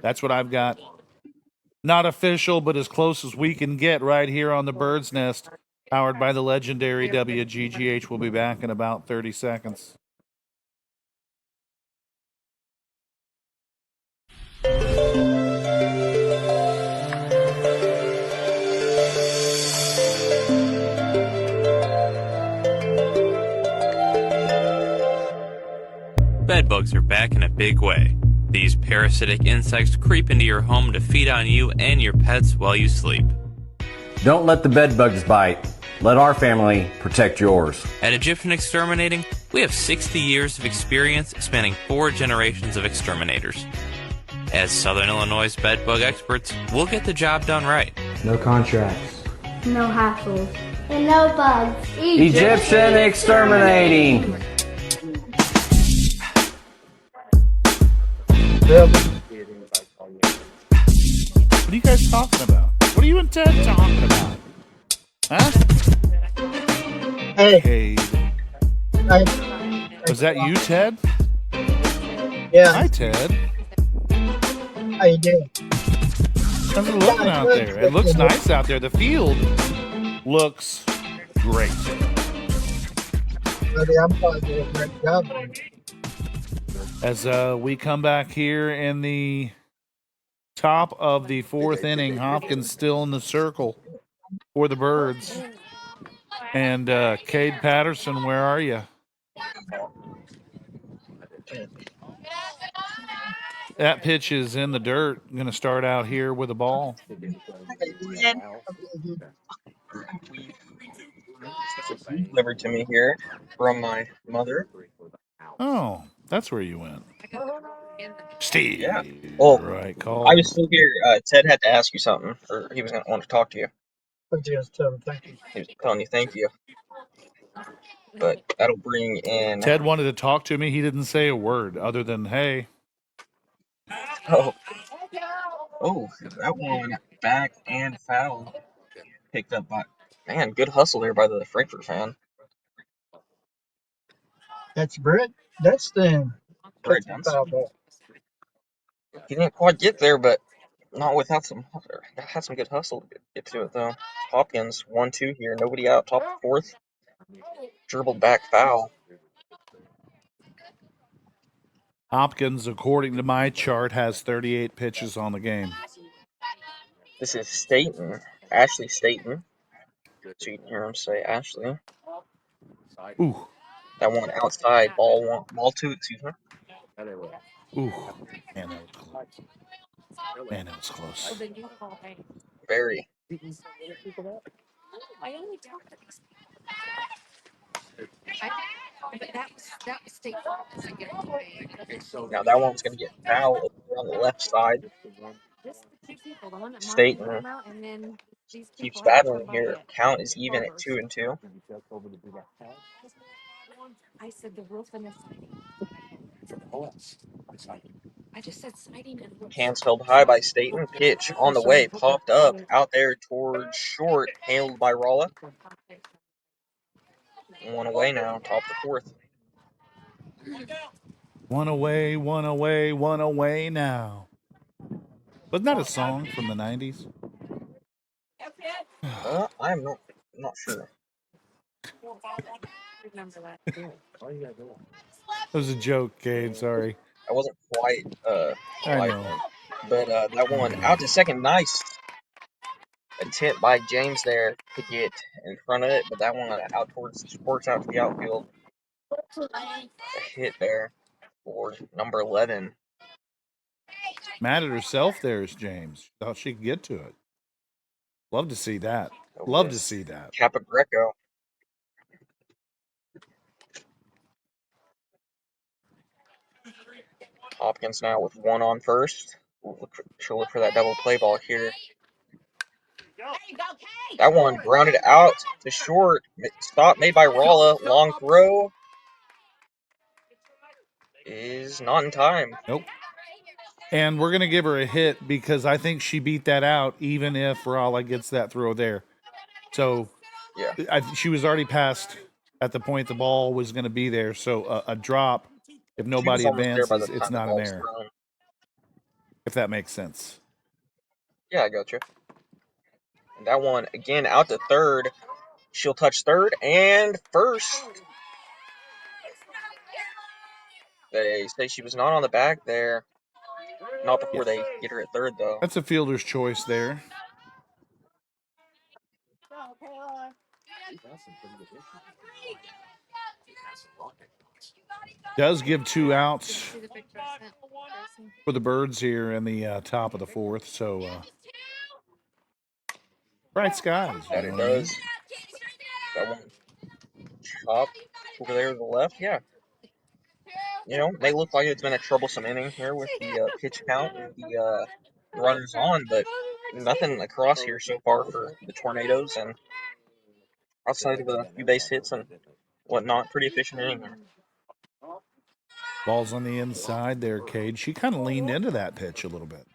That's what I've got. Not official, but as close as we can get right here on the Bird's Nest, powered by the legendary WGGH. We'll be back in about 30 seconds. Bedbugs are back in a big way. These parasitic insects creep into your home to feed on you and your pets while you sleep. Don't let the bedbugs bite. Let our family protect yours. At Egyptian Exterminating, we have 60 years of experience spanning 4 generations of exterminators. As Southern Illinois' bedbug experts, we'll get the job done right. No contracts. No hassles. And no bugs. Egyptian Exterminating. What are you guys talking about? What are you and Ted talking about? Huh? Hey. Was that you, Ted? Yeah. Hi, Ted. How you doing? How's it looking out there? It looks nice out there. The field looks great. Buddy, I'm probably doing a great job. As we come back here in the top of the 4th inning, Hopkins still in the circle for the Birds. And Cade Patterson, where are you? That pitch is in the dirt. I'm going to start out here with a ball. Delivered to me here from my mother. Oh, that's where you went. Steve. Yeah. Well, right call. I was still here. Ted had to ask you something, or he was going to want to talk to you. Just tell him thank you. He was telling you thank you. But that'll bring in. Ted wanted to talk to me. He didn't say a word other than, hey. Oh, that one back and foul. Picked up by. Man, good hustle there by the Frankfort fan. That's Brett. That's the Brett Dunstan. He didn't quite get there, but not without some. Had some good hustle to get to it though. Hopkins 1-2 here. Nobody out. Top of 4th. Dribbled back foul. Hopkins, according to my chart, has 38 pitches on the game. This is Staten. Ashley Staten. So you can hear him say Ashley. Ooh. That one outside. Ball 2, excuse me. Ooh, man, that was close. Man, that was close. Very. I only talked to these but that was State Farm. I get Now that one's going to get foul over there on the left side. just the two people, the one that Martin put Staten them out, and then these keeps people have to come battling by here. it. Count is even at 2-2. I said the roof and the siding. I just said siding and roof. Hands held high by Staten. Pitch on the way. Popped up out there towards short. Hailed by Rolla. One away now. Top of the fourth. One away, one away, one away now. Wasn't that a song from the 90s? I'm not sure. Remember that. It was a joke, Cade. Sorry. I wasn't quite I live know. then. But that one out to second. Nice attempt by James there to get in front of it. But that one out towards the sports out to the outfield. A hit there for number 11. Mad at herself there is James. Thought she could get to it. Love to see that. Over Love to this see that. Capagreco. Hopkins now with one on first. She'll look for that double play ball here. That one grounded out to short. Stop made by Rolla. Long throw is not in time. Nope. And we're going to give her a hit because I think she beat that out, even if Rolla gets that throw there. So yeah, she was already past at the point the ball was going to be there. So a drop, if nobody advances, it's not an error. Thrown. If that makes sense. Yeah, I gotcha. And that one, again, out to third. She'll touch third and first. They say she was not on the back there. Not before they get her at third, though. That's a fielder's choice there. Does give 2 outs for the Birds here in the top of the fourth. So bright skies. That it does. That one chop over there to the left. Yeah. You know, may look like it's been a troublesome inning here with the pitch count and the runners on, but nothing across here so far for the Tornadoes. And outside of a few base hits and whatnot, pretty efficient inning here. Ball's on the inside there, Cade. She kind of leaned into that pitch a little bit.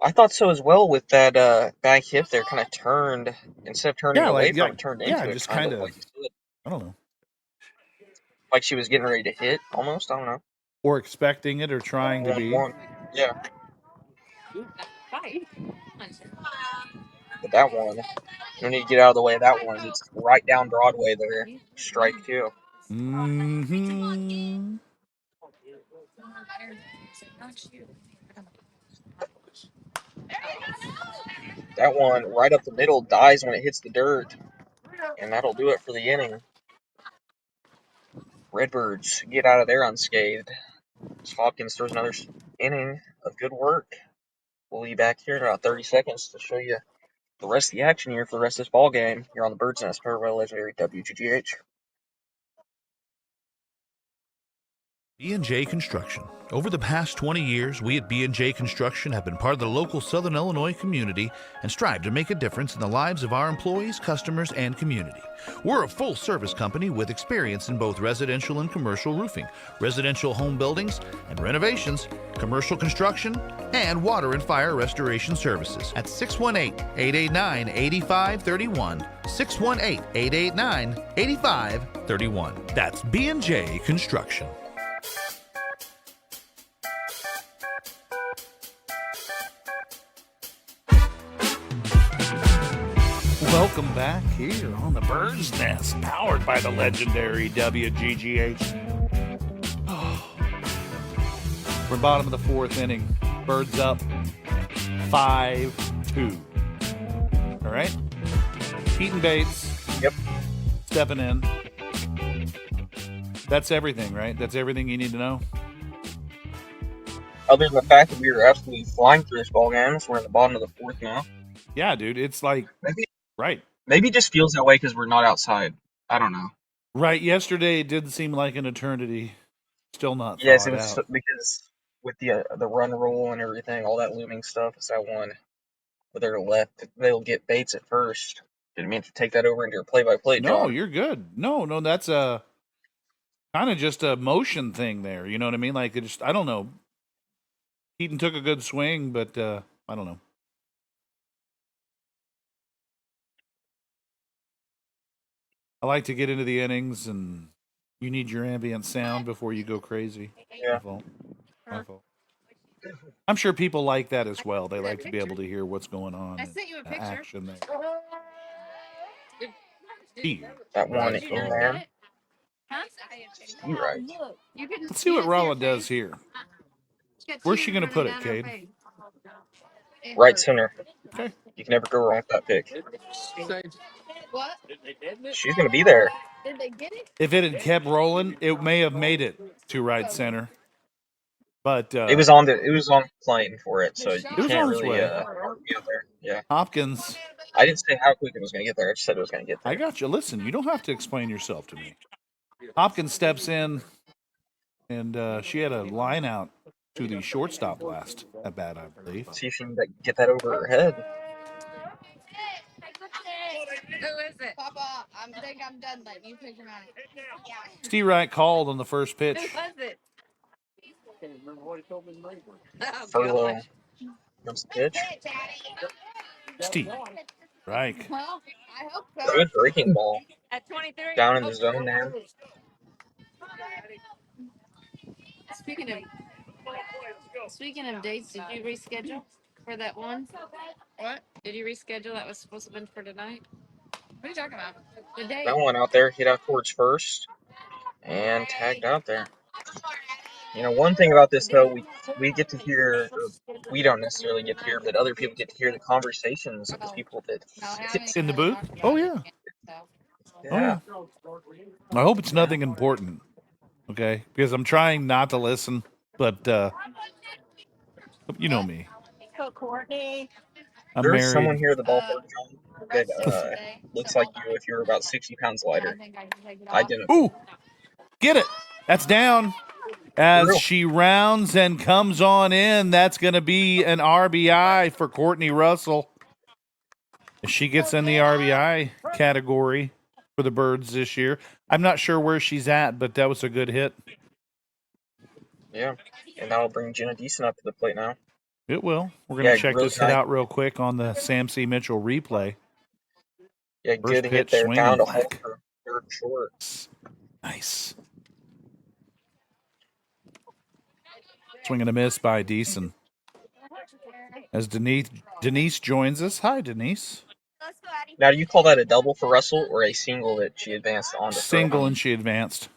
I thought so as well with that back hit there. Kind of turned, instead of turning away from it, turned into it. Just kind of, like I don't know. Like she was getting ready to hit, almost. I don't know. Or expecting it or trying to be. Yeah. But that one, you need to get out of the way of that one. It's right down Broadway there. Strike 2. Mm-hmm. That one right up the middle dies when it hits the dirt. And that'll do it for the inning. Redbirds get out of there unscathed. Hopkins throws another inning of good work. We'll be back here in about 30 seconds to show you the rest of the action here for the rest of this ball game here on the Bird's Nest, powered by legendary WGGH. B&J Construction. Over the past 20 years, we at B&J Construction have been part of the local Southern Illinois community and strive to make a difference in the lives of our employees, customers, and community. We're a full-service company with experience in both residential and commercial roofing, residential home buildings and renovations, commercial construction, and water and fire restoration services at 618-889-8531, 618-889-8531. That's B&J Construction. Welcome back here on the Bird's Nest, powered by the legendary WGGH. We're bottom of the fourth inning. Birds up 5-2. All right? Keaton Bates. Yep. Stepping in. That's everything, right? That's everything you need to know? Other than the fact that we were absolutely flying through this ball game, we're in the bottom of the fourth now. Yeah, dude, it's like right. Maybe it just feels that way because we're not outside. I don't know. Right. Yesterday it did seem like an eternity. Still not Yes, thawed it was out. because with the run roll and everything, all that looming stuff. It's that one with their left. They'll get Bates at first. Didn't mean to take that over into your play-by-play, No, John. you're good. No, that's a kind of just a motion thing there. You know what I mean? Like it just, I don't know. Heaton took a good swing, but I don't know. I like to get into the innings, and you need your ambient sound before you go crazy. Yeah. My fault. I'm sure people like that as well. They like to be able to hear what's going on. I sent you a picture. Action there. That one Right. in there. You're right. Let's see what Rolla does here. Where's she going to put it, Cade? Right center. Okay. You can never go wrong with that pick. What? She's going to be there. Did they get it? If it had kept rolling, it may have made it to right center. But it was on the plane for it, so you was can't on its really way. be out there. Yeah. Hopkins. I didn't say how quick it was going to get there. I just said it was going to get there. I got you. Listen, you don't have to explain yourself to me. Hopkins steps in, and she had a line out to the shortstop last at bat, I believe. See if she can get that over her head. Who is it? Papa, I think I'm done letting you pick him out. Steve Wright called on the first pitch. Who was it? Oh, Furlough. gosh. Comes the pitch. Steve Reich. Well, I hope so. Good breaking ball. At 23? Down in the zone there. Speaking of dates, did you reschedule for that one? What? Did you reschedule? That was supposed to have been for tonight. What are you talking about? The date. That one out there hit out towards first and tagged out there. You know, one thing about this though, we get to hear, or we don't necessarily get to hear, but other people get to hear the conversations of the people that In the booth? Oh yeah. Yeah. Oh yeah. I hope it's nothing important. Okay, because I'm trying not to listen, but you know me. So Courtney. I'm There's married. someone here at the ballpark, John, that looks like you if you're about 60 pounds lighter. I didn't. Ooh, get it. That's down. As she rounds and comes on in, that's going to be an RBI for Courtney Russell. She gets in the RBI category for the Birds this year. I'm not sure where she's at, but that was a good hit. Yeah, and that'll bring Jenna Deason up to the plate now. It will. We're going to check this hit out real quick on the Sam C. Mitchell replay. Yeah, First good pitch, hit there. swing Down and to whack. hold for third short. Nice. Swing and a miss by Deason. As Denise joins us. Hi, Denise. Now, do you call that a double for Russell or a single that she advanced on to Single throw? and she advanced.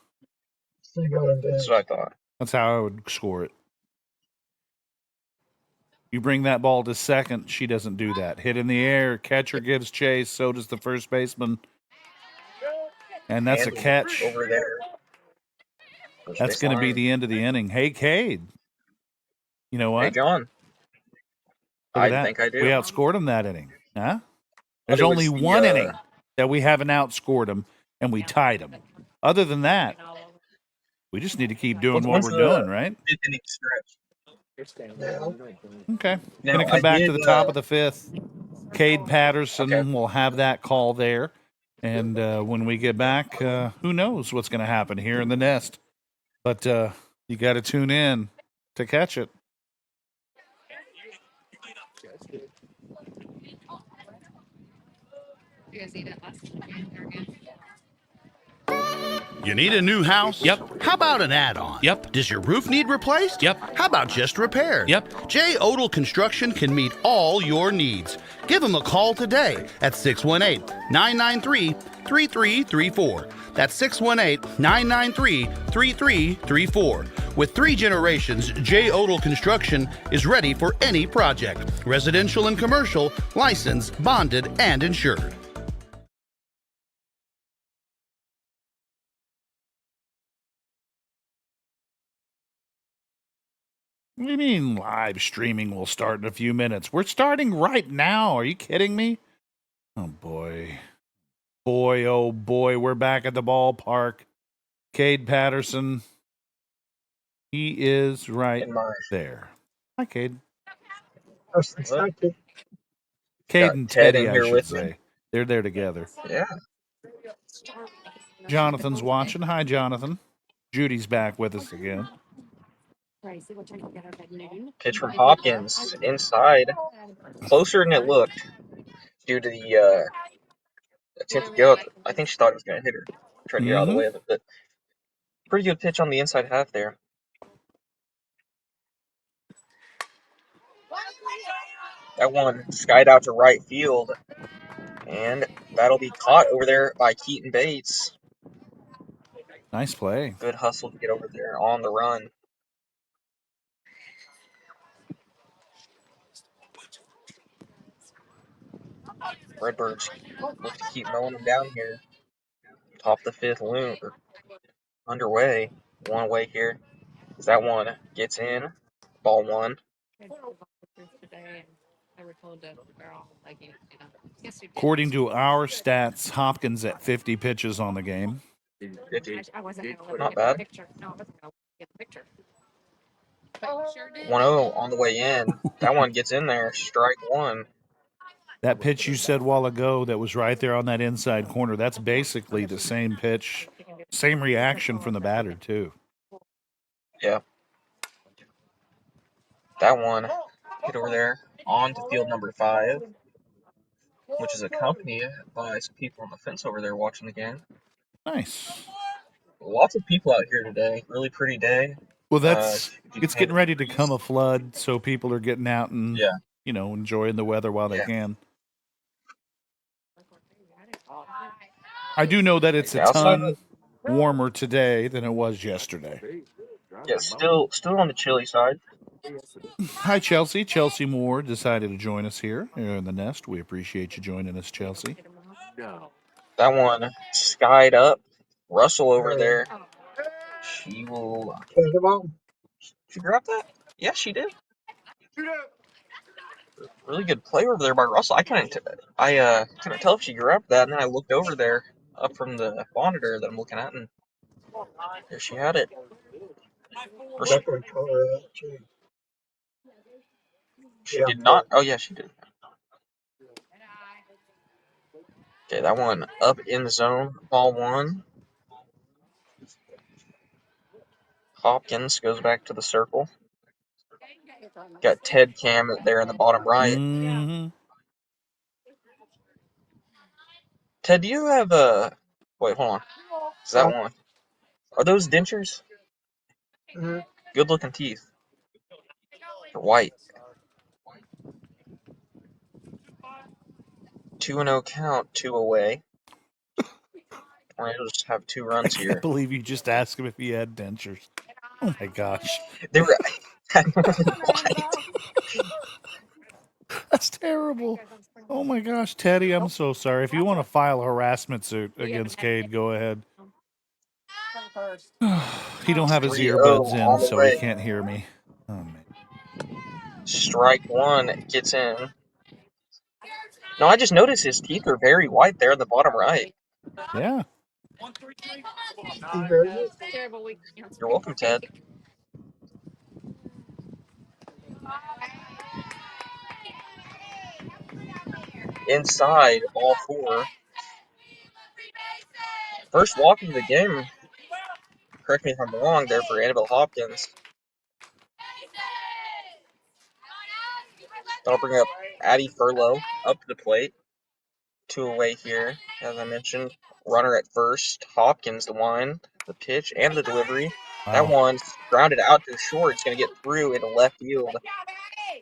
Single and That's what I thought. That's how I would score it. You bring that ball to second, she doesn't do that. Hit in the air, catcher gives chase, so does the first baseman. And that's a catch. Over there. That's going to be the end of the inning. Hey, Cade. You know what? Hey, John. I think I do. We outscored them that inning. Huh? There's it only was one inning that we haven't outscored them, and we tied them. Other than that, we just need to keep doing what we're doing, right? Fifth inning stretch. Okay. Now, Going to come I back to did, the top of the fifth. Cade Patterson will have that call there. And when we get back, who knows what's going to happen here in the nest. But you got to tune in to catch it. You guys eat it last You need a new house? Yep. How about an add-on? Yep. Does your roof need replaced? Yep. How about just repaired? Yep. J. Odell Construction can meet all your needs. Give them a call today at 618-993-3334. That's 618-993-3334. With 3 generations, J. Odell Construction is ready for any project. Residential and commercial, licensed, bonded, and insured. What do you mean live streaming will start in a few minutes? We're starting right now. Are you kidding me? Oh, boy. Boy, oh, boy. We're back at the ballpark. Cade Patterson. He is right there. Hi, Cade. Cade and Ted Teddy, in I here should with me. say. They're there together. Yeah. Jonathan's watching. Hi, Jonathan. Judy's back with us again. Pitch from Hopkins inside. Closer than it looked due to the attempt to go. I think she thought it was going to hit her. Tried to get out of the way of it, but pretty good pitch on the inside half there. That one skied out to right field, and that'll be caught over there by Keaton Bates. Nice play. Good hustle to get over there on the run. Redbirds look to keep mowing them down here. Top of the fifth underway. One away here. As that one gets in. Ball one. According to our stats, Hopkins at 50 pitches on the game. 50. Not bad. 1-0 on the way in. That one gets in there. Strike one. That pitch you said a while ago that was right there on that inside corner, that's basically the same pitch, same reaction from the batter, too. Yeah. That one hit over there on to field number 5, which is accompanied by some people on the fence over there watching the game. Nice. Lots of people out here today. Really pretty day. Well, it's getting ready to come a flood, so people are getting out and, enjoying the weather while they can. I do know that it's a ton warmer today than it was yesterday. Yeah, still on the chilly side. Hi, Chelsea. Chelsea Moore decided to join us here in the nest. We appreciate you joining us, Chelsea. That one skied up. Russell over there. She will. She grabbed that? Yeah, she did. Really good play over there by Russell. I couldn't tell if she grabbed that, and then I looked over there up from the monitor that I'm looking at, and there she had it. She did not. Oh yeah, she did. Okay, that one up in the zone. Ball one. Hopkins goes back to the circle. Got Ted Cam there in the bottom right. Mm-hmm. Ted, do you have a... Wait, hold on. Is that one? Are those dentures? Good looking teeth. They're white. 2-0 count, 2 away. Tornadoes have 2 runs I here. can't believe you just asked him if he had dentures. Oh my gosh. They were white. That's terrible. Oh my gosh, Teddy, I'm so sorry. If you want to file a harassment suit against Cade, go ahead. He don't have his 3-0 earbuds in, on the so way. he can't hear me. Oh man. Strike one gets in. No, I just noticed his teeth are very white there in the bottom right. Yeah. You're welcome, Ted. Inside, ball 4. First walk of the game. Correct me if I'm wrong there for Annabelle Hopkins. That'll bring up Addie Furlow up to the plate. 2 away here, as I mentioned. Runner at first. Hopkins, the line, the pitch, and the delivery. Wow. That one's grounded out to short. It's going to get through into left field.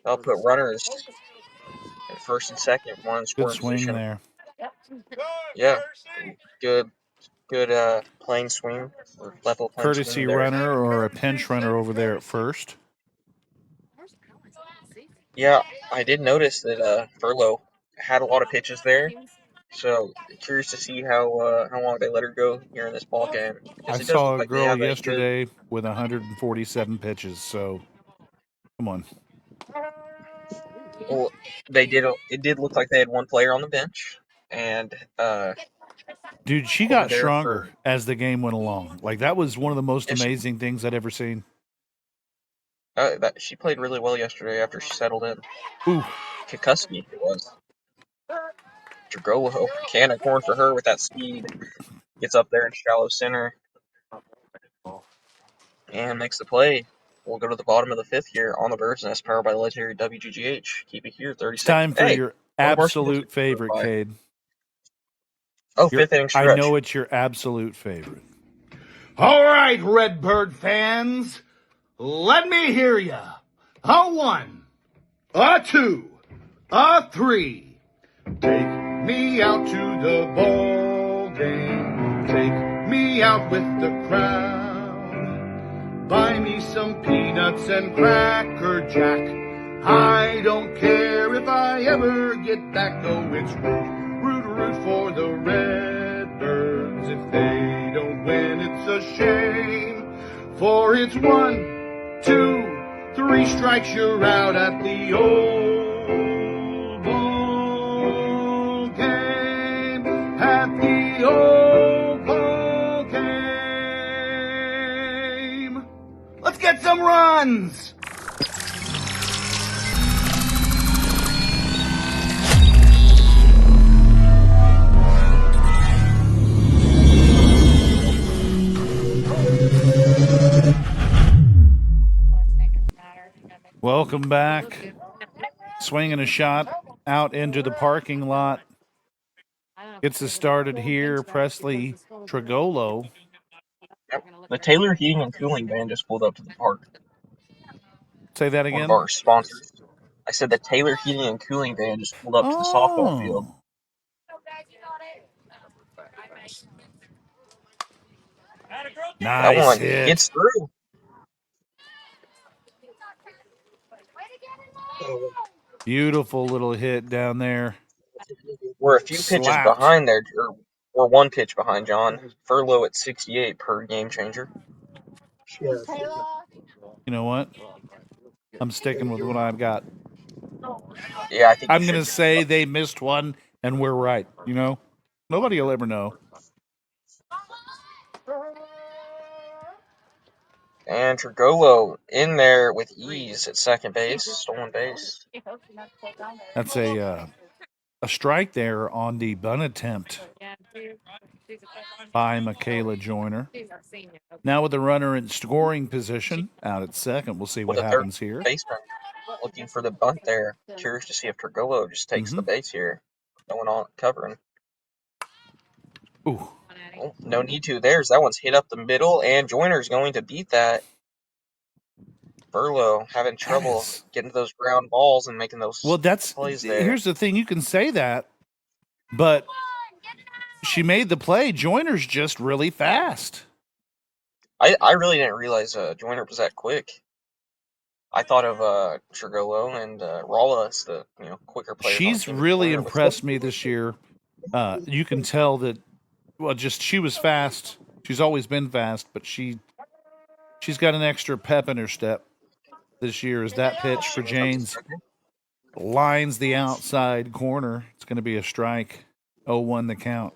That'll put runners at first and second. One in Good scoring swing position. there. Yeah, good playing swing. Or level playing Courtesy swing there. runner or a pinch runner over there at first. Yeah, I did notice that Furlow had a lot of pitches there. So curious to see how long they let her go here in this ball game. I saw a girl yesterday with 147 pitches, so Come on. Well, it did look like they had one player on the bench, and Dude, she over got there stronger for as the game went along. Like, that was one of the most Is she- amazing things I'd ever seen. that she played really well yesterday after she settled in. Ooh. Kukuski it was. Dragolo, can of corn for her with that speed. Gets up there in shallow center and makes the play. We'll go to the bottom of the fifth here on the Bird's Nest, powered by the legendary WGGH. Keep it here, 30 It's seconds. time for Hey, your one of our scores absolute favorite, by. Cade. Oh, fifth inning I stretch. know it's your absolute favorite. All right, Redbird fans, let me hear ya. A 1, a 2, a 3. Take me out to the ball game. Take me out with the crowd. Buy me some peanuts and Cracker Jack. I don't care if I ever get back. Oh, it's root for the Redbirds. If they don't win, it's a shame. For it's 1, 2, 3 strikes, you're out at the old ball game. At the old ball game. Let's get some runs. Welcome back. Swinging a shot out into the parking lot. Gets us started here. Presley Trigolo. Yep. The Taylor Heating and Cooling Band just pulled up to the park. Say that One of again. our sponsors. I said the Taylor Heating and Cooling Band just pulled up to the softball field. That Nice one hit. gets through. Beautiful little hit down there. We're a few pitches Slapped. behind there, or we're 1 pitch behind, John. Furlough at 68 per game changer. Yeah. You know what? I'm sticking with what I've got. Yeah, I think I'm going to say they missed one and we're right. You know? Nobody will ever know. And Trigolo in there with ease at second base, stolen base. That's a strike there on the bunt attempt by Michaela Joyner. Now with the runner in scoring position out at second, we'll see what With a third happens here. baseman looking for the bunt there. Curious to see if Trigolo just takes the base here. No one on covering. Ooh. Oh, no need to. That one's hit up the middle, and Joyner's going to beat that. Furlough having trouble getting to those ground balls and making those plays there. Here's the thing. You can say that, but she made the play. Joyner's just really fast. I really didn't realize Joyner was that quick. I thought of Trigolo and Rolla as the quicker players. She's really impressed me this year. You can tell that. Well, just she was fast. She's always been fast, but she's got an extra pep in her step this year. As that pitch for Janes lines the outside corner, it's going to be a strike. 0-1 the count.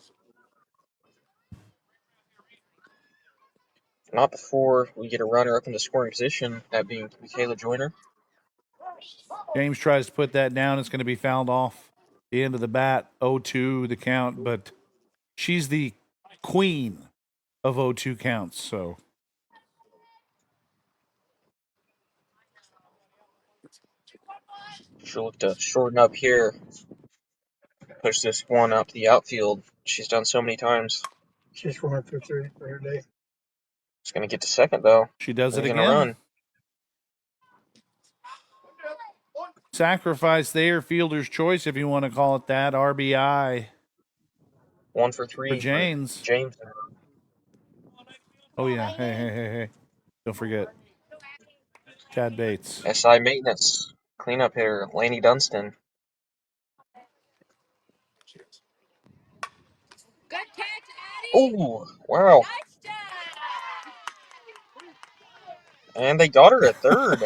Not before we get a runner up in the scoring position, that being Michaela Joyner. James tries to put that down. It's going to be fouled off the end of the bat. 0-2 the count, but she's the queen of 0-2 counts. So She'll look to shorten up here. Push this one up to the outfield. She's done so many times. She's running for 3 for her day. She's going to get to second, though. She does it She's again. Gonna run. Sacrifice there, fielder's choice, if you want to call it that. RBI. 1 for 3 for James. James. Oh, yeah. Hey. Don't forget. Chad Bates. SI maintenance. Cleanup hitter, Laney Dunstan. Oh, wow. And they got her at third.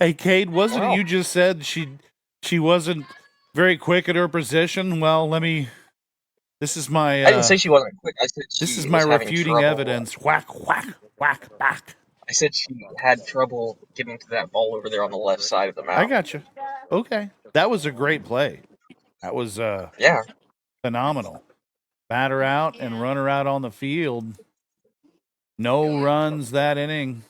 Hey, Cade, wasn't it Wow. you just said she wasn't very quick at her position? Well, this is my I didn't say she wasn't quick. I said this is she my was having refuting trouble. evidence. Whack, whack, whack, back. I said she had trouble getting to that ball over there on the left side of the I mound. got you. Okay, that was a great play. That was Yeah. phenomenal. Batter out and runner out on the field. No runs that inning.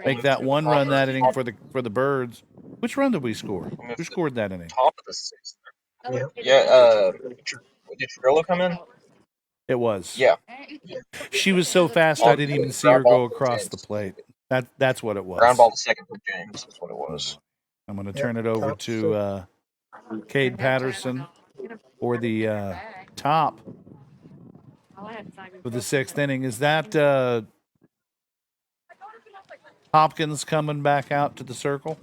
Make that one run that inning for the Birds. Which run did we score? Who scored that inning? Top of the sixth. Yeah. Yeah. Did Trillo come in? It was. Yeah. She was so fast I didn't even see her Ground ball go for across the James. plate. That's what it was. Ground ball to second for James is what it was. I'm going to Yep, turn it over top to Cade Patterson for the top of the sixth inning. Is that Hopkins coming back out to the circle?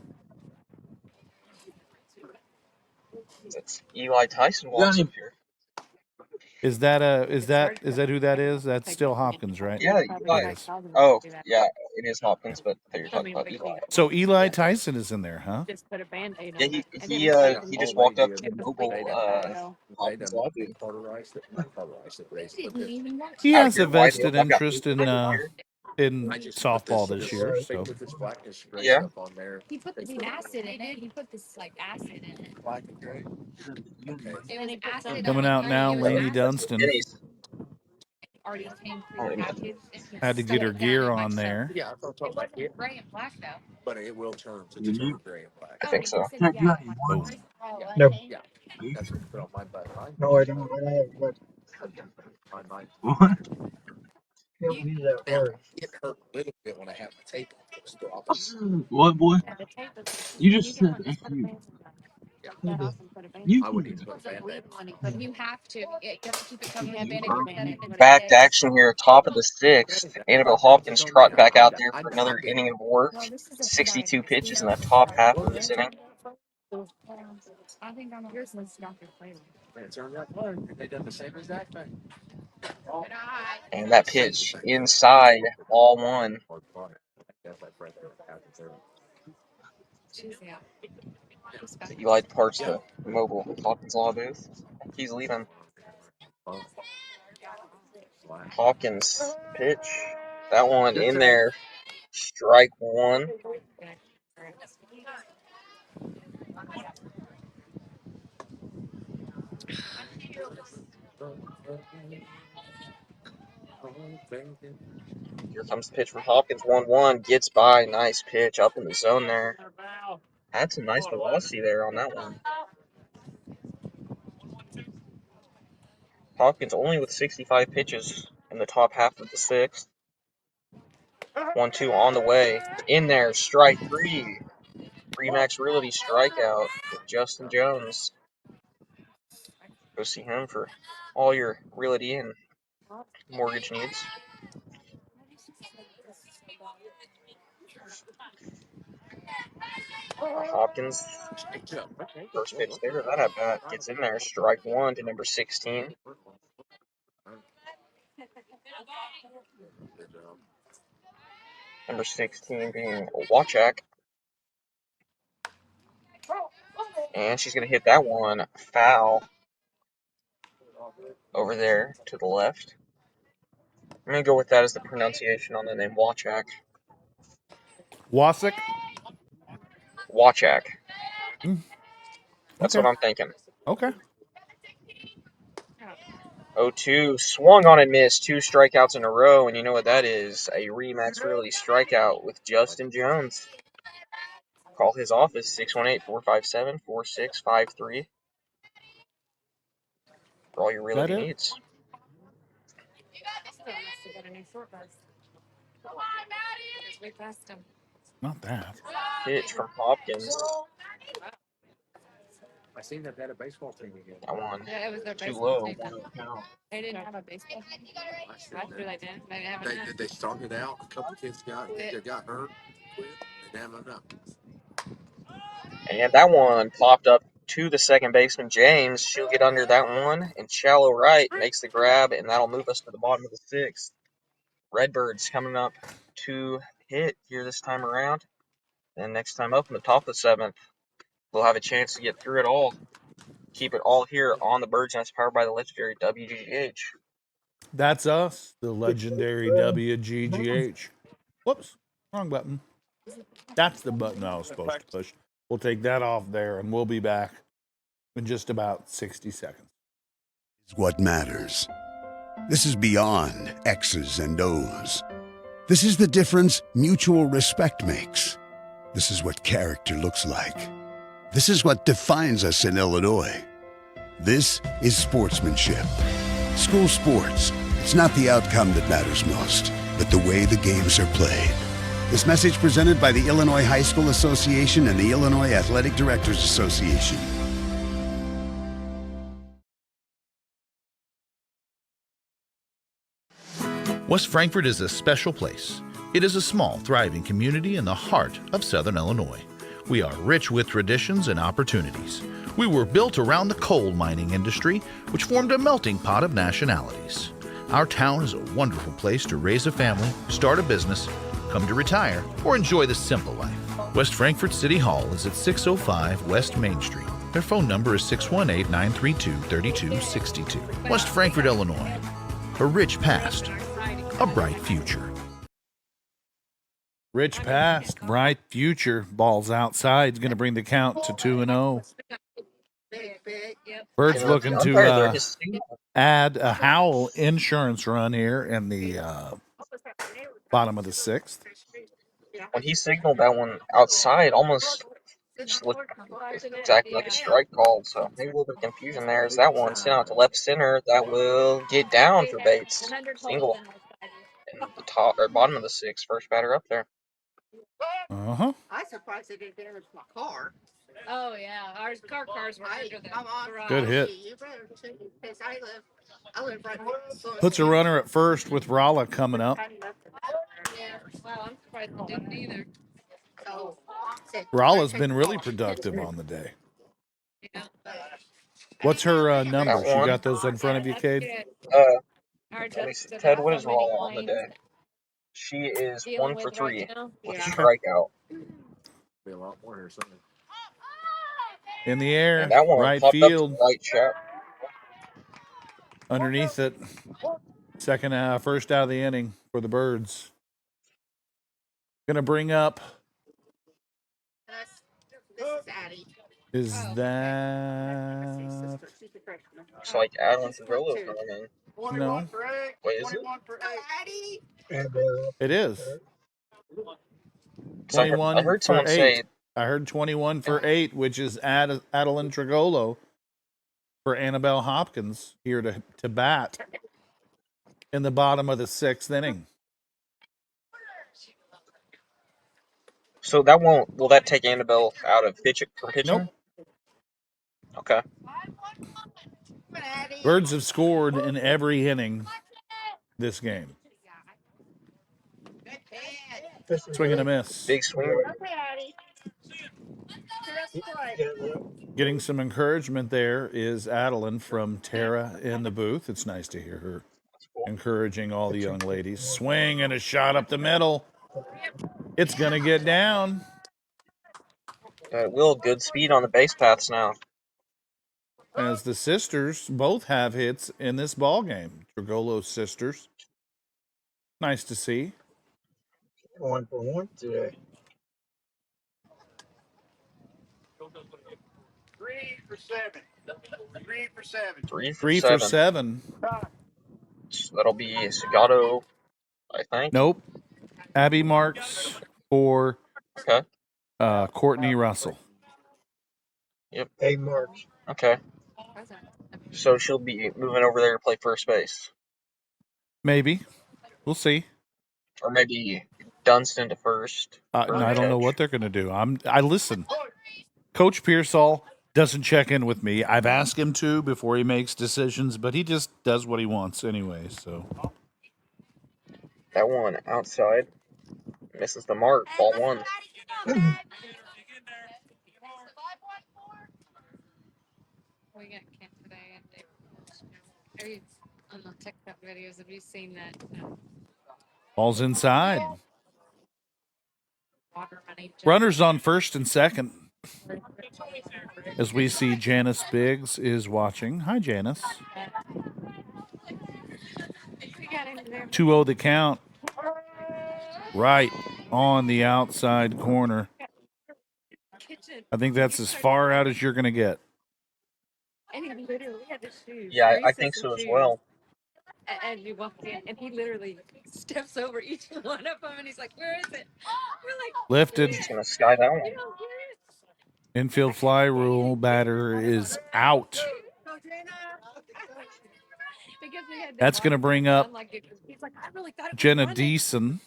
That's Eli Tyson walks up here. Is that who that is? That's still Hopkins, right? Yeah, Eli. It is. Oh, yeah, it is Hopkins, but I thought you're talking about Eli. So Eli Tyson is in there, huh? Yeah, he just walked up to the mobile Hopkins lobby. He Out has here a in White vested Hills, I've got interest people over here. in softball this year. Right. So Yeah. He put this acid in it. He put this like acid in it. It was acid. coming out now, Lainey That's the Dunston Denny's. Already came Oh, wait a minute. packaged. had to get her gear on there. It wasn't gray and black though. But it will turn to turn gray and black. I think so. Oh, No, That's what put on my butt. no, I don't. I have what? On my Can't use that now, word. it hurt a little bit when I had my tape on. What, boy? Yeah, the tape is. You You just can said put F you. that off and put a band. You I wouldn't even put a Doesn't band-aid bleed money, but you have to. You have to keep it covered. You have band-aid are for 7 to 10 Back to days. action here, top of the sixth. Annabelle Hopkins trot back out there for another inning of work. Well, this is a 62 pitches in the top half of this inning. I think I'm yours was Dr. Flavor. It turned out fine. They done the same exact thing. And that pitch inside, ball one. Eli departs the mobile Hopkins law booth. He's leaving. Hopkins pitch. That one in there. Strike one. Here comes the pitch from Hopkins. 1-1. Gets by. Nice pitch up in the zone there. Had some nice velocity there on that one. Hopkins only with 65 pitches in the top half of the sixth. 1-2 on the way. In there. Strike three. Remax Realty strikeout with Justin Jones. Go see him for all your realty and mortgage needs. Hopkins, first pitch there. That at bat gets in there. Strike one to number 16. Number 16 being Wachak. And she's going to hit that one foul over there to the left. I'm going to go with that as the pronunciation on the name Wachak. Wasik. Wachak. That's Okay. what I'm thinking. Okay. 0-2, swung on and missed, 2 strikeouts in a row, and you know what that is? A Remax Realty strikeout with Justin Jones. Call his office, 618-457-4653 for all your realty needs. Not that. Pitch from Hopkins. I seen them had a baseball team again. That one Yeah, it was their too baseball low. team. 1-0 count. They didn't have a baseball team. I'm sure they didn't. They didn't have enough. They started out. A couple kids got hurt. Quit. They didn't have enough. And that one popped up to the second baseman, James. She'll get under that one, and shallow right makes the grab, and that'll move us to the bottom of the sixth. Redbirds coming up to hit here this time around. And next time up in the top of the 7th, we'll have a chance to get through it all. Keep it all here on the Bird's Nest, powered by the legendary WGGH. That's us, the legendary WGGH. Whoops, wrong button. That's the button I was supposed to push. We'll take that off there, and we'll be back in just about 60 seconds. Is what matters. This is beyond X's and O's. This is the difference mutual respect makes. This is what character looks like. This is what defines us in Illinois. This is sportsmanship. School sports, it's not the outcome that matters most, but the way the games are played. This message presented by the Illinois High School Association and the Illinois Athletic Directors Association. West Frankfort is a special place. It is a small, thriving community in the heart of Southern Illinois. We are rich with traditions and opportunities. We were built around the coal mining industry, which formed a melting pot of nationalities. Our town is a wonderful place to raise a family, start a business, come to retire, or enjoy the simple life. West Frankfort City Hall is at 605 West Main Street. Their phone number is 618-932-3262. West Frankfort, Illinois. A rich past, a bright future. Rich past, bright future. Ball's outside. Is going to bring the count to 2-0. Bird's looking to add a Howell insurance run here in the bottom of the 6th. When he signaled that one outside, almost just looked exactly like a strike call, so maybe a little bit of confusion there. Is that one sent out to left center that will get down for Bates. Single in the top or bottom of the 6th, first batter up there. Uh-huh. I'm surprised they didn't damage my car. Oh yeah, our cars were under the garage. Good hit. You better too, because I live right there. Puts a runner at first with Rolla coming up. Yeah, wow, I'm surprised they didn't either. Rolla's been really productive on the day. What's her number? She got those in front of you, Cade? Let me see. Ted, what is Rolla on the day? She is 1 for 3 with a strikeout. Be a lot more here Sunday. In the air, And that one right popped field. Up to the right shot. Underneath it. First out of the inning for the Birds. Gonna bring up. Is that? Looks like Adeline Ferrolo coming in. No. Wait, is it? It is. So 21 I heard for someone 8. say. I heard 21 for 8, which is Adeline Trigolo for Annabelle Hopkins here to bat in the bottom of the 6th inning. So that won't. Will that take Annabelle out of pitching? Nope. Okay. Birds have scored in every inning this game. Swing and a miss. Big swing. Getting some encouragement there is Adeline from Tara in the booth. It's nice to hear her encouraging all the young ladies. Swing and a shot up the middle. It's going to get down. Will, good speed on the base paths now. As the sisters both have hits in this ball game. Trigolo's sisters. Nice to see. 1 for 1 today. 3 for 7. 3 for 7. 3 for 7. So that'll be Segato, I think. Nope. Abby Marks for Courtney Russell. Yep. A Marks. Okay. So she'll be moving over there to play first base. Maybe. We'll see. Or maybe Dunston to first. I don't know what they're going to do. I listen. Coach Pearsall doesn't check in with me. I've asked him to before he makes decisions, but he just does what he wants anyway. So that one outside misses the mark. Ball 1. We got camp today and on the TikTok videos. Have you seen that? Ball's inside. Runners on first and second. As we see Janice Biggs is watching. Hi, Janice. 2-0 the count. Right on the outside corner. I think that's as far out as you're going to get. And he literally had to shoes. Yeah, 3 I think sets of so as shoes. well. And we walked in, and he literally steps over each one of them, and he's like, "Where is it?" We're like, Lifted. He's going to sky that one. Infield fly rule. Batter is out. That's going to bring up Jenna Deason.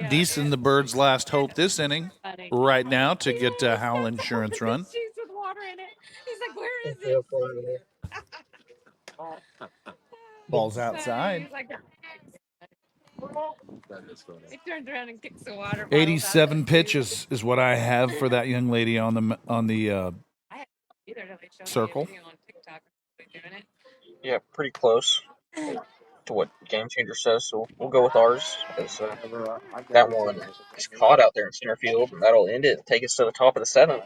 Deason, the Birds' last hope this inning, right now to get a Howell Insurance run. Shoes with water in it. He's like, "Where is Infield it?" fly rule. Ball's outside. He's like, he turns around and kicks the water. 87 pitches is what I have for that young lady on the circle. Yeah, pretty close to what Game Changer says, so we'll go with ours. As that one is caught out there in center field, and that'll end it. Take us to the top of the seventh.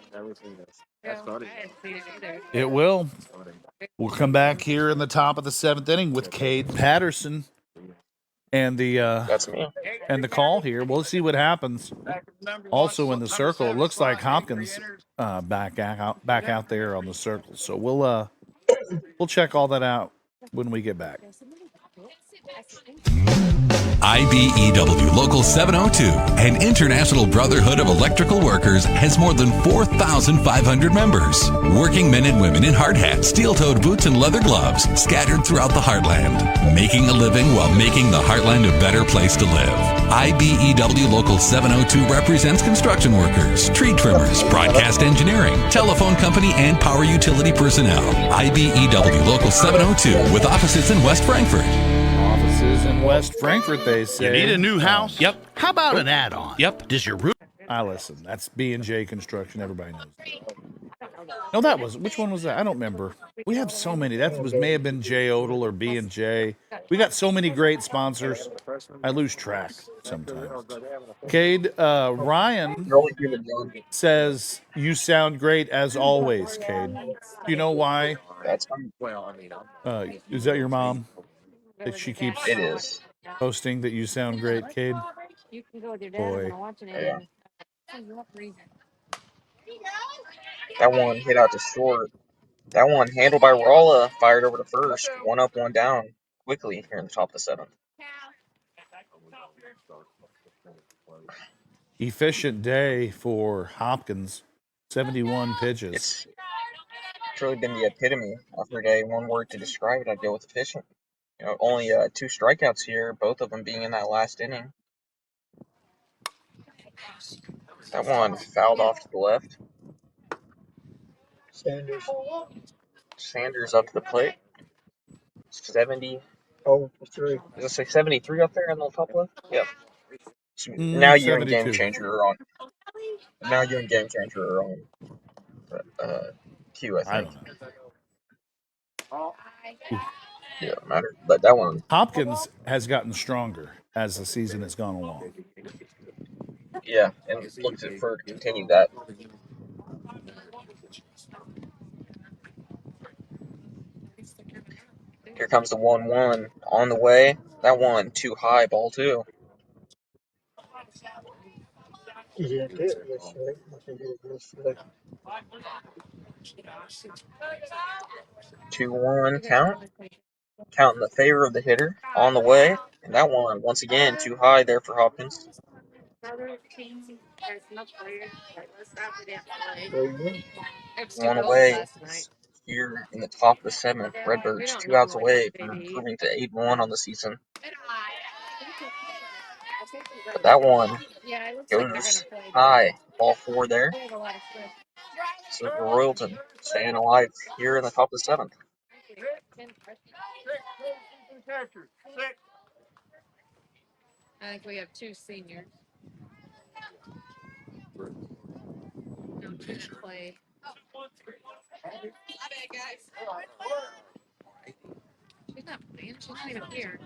It will. We'll come back here in the top of the seventh inning with Cade Patterson and the That's me. and the call here. We'll see what happens. Also in the circle, it looks like Hopkins back out there on the circle. So we'll check all that out when we get back. IBEW Local 702 and International Brotherhood of Electrical Workers has more than 4,500 members. Working men and women in hard hats, steel-toed boots, and leather gloves scattered throughout the heartland, making a living while making the heartland a better place to live. IBEW Local 702 represents construction workers, tree trimmers, broadcast engineering, telephone company, and power utility personnel. IBEW Local 702 with offices in West Frankfort. Offices in West Frankfort, they say. You need a new house? Yep. How about an add-on? Yep. Does your roof... I listen. That's B&J Construction. Everybody knows that. No, that was... Which one was that? I don't remember. We have so many. May have been J. Odell or B&J. We got so many great sponsors. I lose track sometimes. Cade, Ryan says, you sound great as always, Cade. Do you know why? That's fine. Is that your mom? That she keeps It is. posting that you sound great, Cade? You can go with your dad. Boy. I'm watching it. Yeah. And... That one hit out to short. That one handled by Rolla, fired over to first. 1 up, 1 down. Quickly here in the top of the seventh. Efficient day for Hopkins. 71 pitches. It's really been the epitome of her day. One word to describe it, I'd go with efficient. You know, only 2 strikeouts here, both of them being in that last inning. That one fouled off to the left. Sanders up to the plate. 70. Oh, 3. Does it say 73 up there in the top left? Yep. So now you and Game Changer are on. Now you and Game Changer are on Q, I think. I don't know. Yeah, matter. But that one. Hopkins has gotten stronger as the season has gone along. Yeah, and looks for to continue that. Here comes the 1-1 on the way. That one too high, ball 2. He didn't get it yesterday. I think it was yesterday. 2-1 count. Count in the favor of the hitter on the way. And that one, once again, too high there for Hopkins. 1 away here in the top of the seventh. Redbirds 2 outs away from improving to 8-1 on the season. But that one goes high. Ball 4 there. Zeigler-Royalton staying alive here in the top of the seventh. I think we have 2 seniors. Play. She's not playing. She's not even here.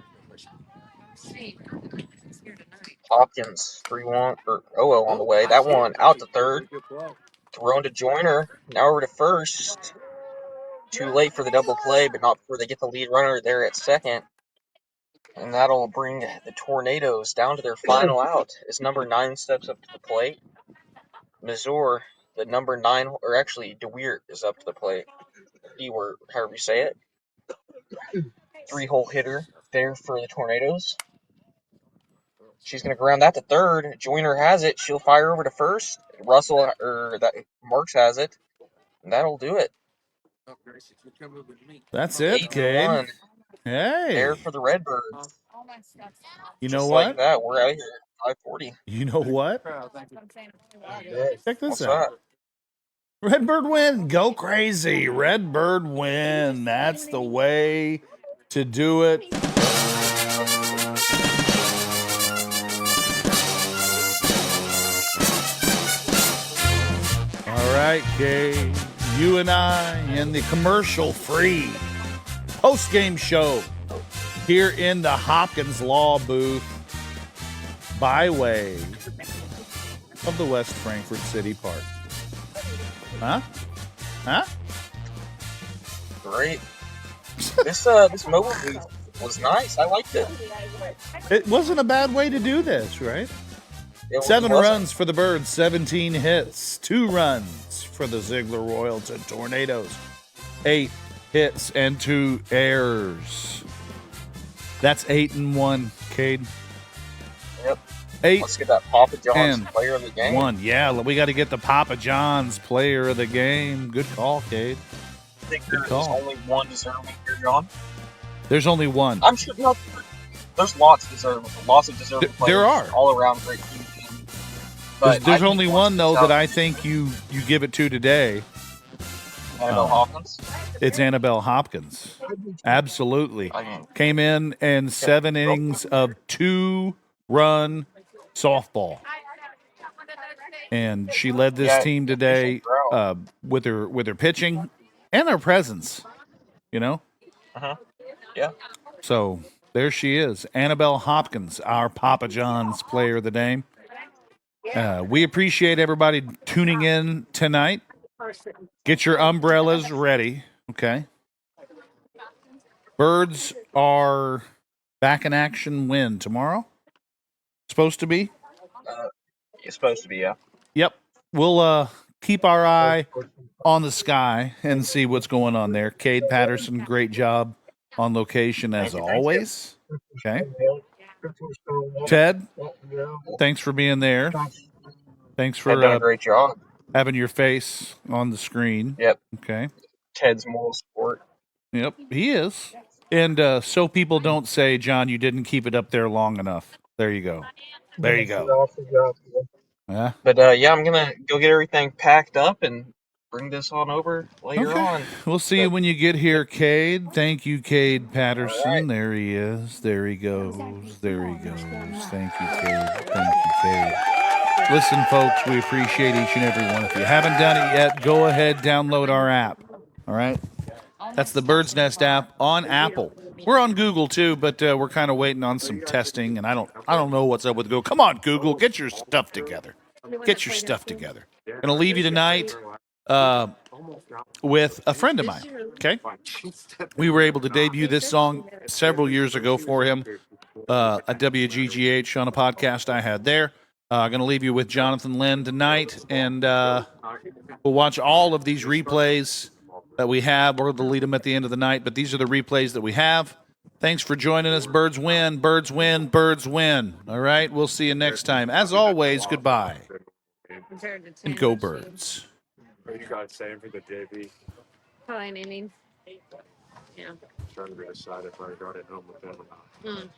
She's here tonight. Hopkins 3-1 or 0-0 on the way. That one out to third. Thrown to Joyner. Now over to first. Too late for the double play, but not before they get the lead runner there at second. And that'll bring the Tornadoes down to their final out as number 9 steps up to the plate. Mazur, the number 9, or actually DeWeert is up to the plate. Dewert, however you say it. 3-hole hitter there for the Tornadoes. She's going to ground that to third. Joyner has it. She'll fire over to first. Marks has it. And that'll do it. That's it, Cade. 8-1. Hey. There for the Redbirds. You know Just what? like that, we're out of here at 5:40. You know what? Check this What's out. that? Redbird win. Go crazy. Redbird win. That's the way to do it. All right, Cade. You and I in the commercial-free post-game show here in the Hopkins Law booth by way of the West Frankfort City Park. Huh? Great. This mobile booth was nice. I liked it. It wasn't a bad way to do this, right? 7 runs for the Birds, 17 hits, 2 runs for the Zeigler-Royalton Tornadoes, 8 hits and 2 errors. That's 8-1, Cade. Yep. 8. Let's get that Papa John's player of the game. 1. Yeah, we got to get the Papa John's player of the game. Good call, Cade. I think there's only one deserving here, John. There's only one. I'm sure there's lots of deserving players. There are. All around great teams. There's only one, though, that I think you give it to today. Annabelle Hopkins? It's Annabelle Hopkins. Absolutely. Came in 7 innings of 2-run softball. And she led this team today with her pitching and her presence, you know? Uh-huh. Yeah. So there she is, Annabelle Hopkins, our Papa John's player of the game. We appreciate everybody tuning in tonight. Get your umbrellas ready, okay? Birds are back in action when? Tomorrow? Supposed to be? It's supposed to be, yeah. Yep. We'll keep our eye on the sky and see what's going on there. Cade Patterson, great job on location as always. Okay. Ted, thanks for being there. Thanks for done a great job. Having your face on the screen. Yep. Okay. Ted's moral support. Yep, he is. And so people don't say, John, you didn't keep it up there long enough. There you go. There you go. Yeah. But yeah, I'm gonna go get everything packed up and bring this on over later on. We'll see you when you get here, Cade. Thank you, Cade Patterson. Right. There he is. There he goes. There he goes. Thank you, Cade. Thank you, Cade. Listen, folks, we appreciate each and every one. If you haven't done it yet, go ahead, download our app. All right? That's the Bird's Nest app on Apple. We're on Google too, but we're kind of waiting on some testing, and I don't know what's up with Google. Come on, Google, get your stuff together. Get your stuff together. Gonna leave you tonight with a friend of mine. Okay, we were able to debut this song several years ago for him at WGGH on a podcast I had there. Gonna leave you with Jonathan Lynn tonight, and we'll watch all of these replays that we have, or delete them at the end of the night, but these are the replays that we have. Thanks for joining us. Birds win, birds win, birds win. All right, we'll see you next time. As always, goodbye. And go Birds. What you got saying for the JV? Fine innings. Yeah. Trying to decide if I got it home with them or not.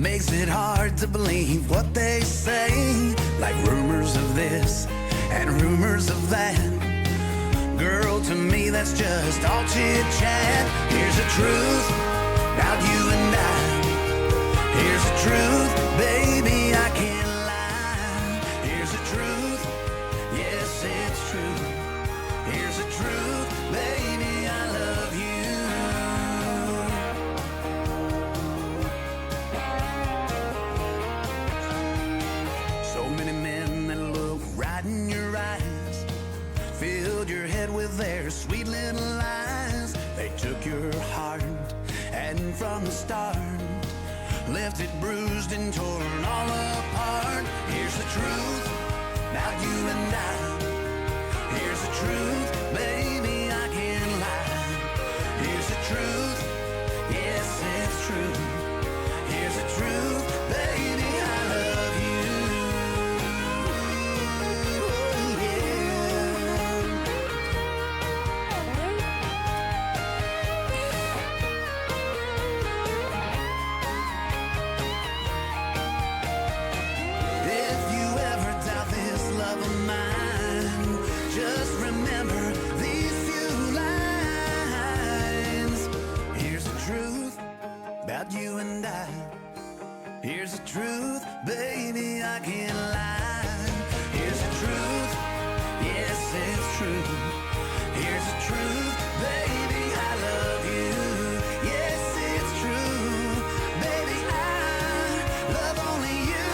makes it hard to believe what they say, like rumors of this and rumors of that. Girl, to me that's just all chit-chat. Here's the truth about you and I. Here's the truth, baby, I can't lie. Here's the truth, yes, it's true. Here's the truth, baby, I love you. So many men that look right in your eyes filled your head with their sweet little lies. They took your heart, and from the start left it bruised and torn all apart. Here's the truth about you and I. Here's the truth, baby, I can't lie. Here's the truth, yes, it's true. Here's the truth, baby, I love you. You and I. Here's the truth, baby, I can't lie. Here's the truth, yes, it's true. Here's the truth, baby, I love you. Yes, it's true, baby, I love only you.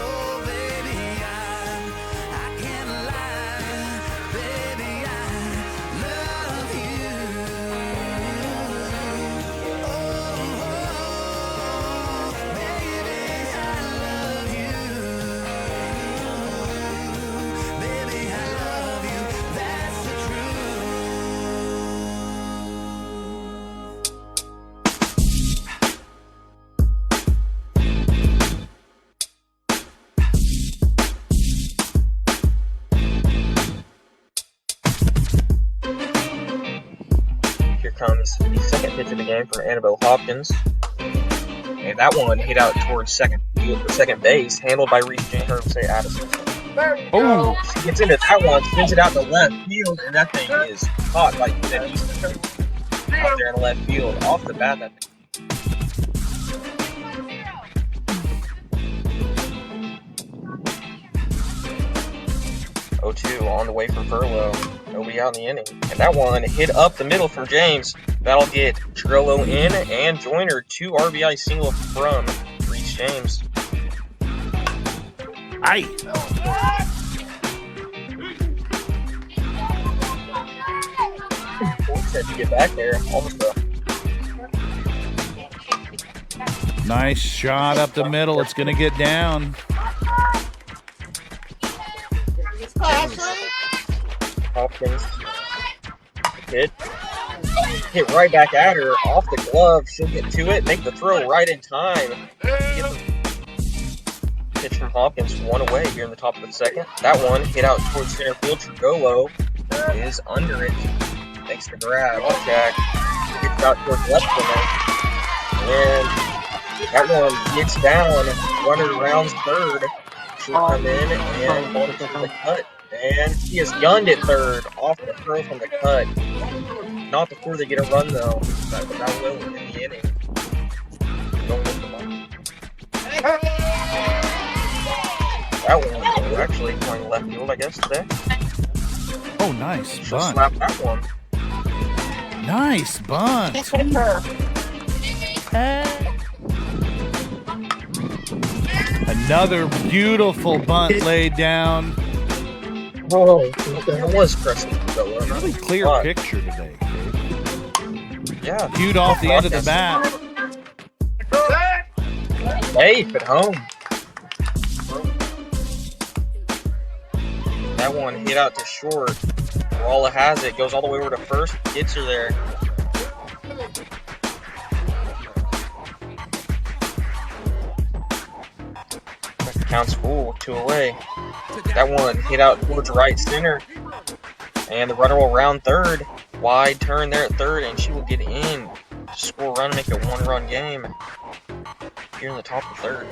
Oh, baby, I can't lie. Baby, I love comes the second pitch of the game for Annabelle Hopkins. And that one hit out towards second base, handled by Reese Addison. Oh! She gets into that one, spins it out to left field, and that thing is caught by Ethan Easton out there in the left field. Off the bat, that thing. 0-2 on the way for Furlow. Nobody out in the inning. And that one hit up the middle from James. That'll get Trillo in and Joyner 2 RBI single from Reese James. Aye. Said to get back there. Almost a nice shot up the middle. It's going to get down. Hopkins hit right back at her off the glove. She'll get to it, make the throw right in time. Pitch from Hopkins, one away here in the top of the second. That one hit out towards center field. Trigolo is under it, makes the grab. Check, gets out towards left center, and that one gets down. Runner rounds third. She'll come in and ball it to the cut. And he has gunned it third off the throw from the cut. Not before they get a run though. That will in the inning. Don't lift them up. That one actually playing left field, I guess, today. Oh, nice She'll bunt. slap that one. Nice bunt. Another beautiful bunt laid down. Oh, that was pressing. Really clear picture today, kid. Yeah. Viewed off the end of the bat. Safe at home. That one hit out to short. Rolla has it, goes all the way over to first, gets her there. Counts full, 2 away. That one hit out towards right center. And the runner will round third. Wide turn there at third, and she will get in to score a run, make it a 1-run game. here in the top of the third.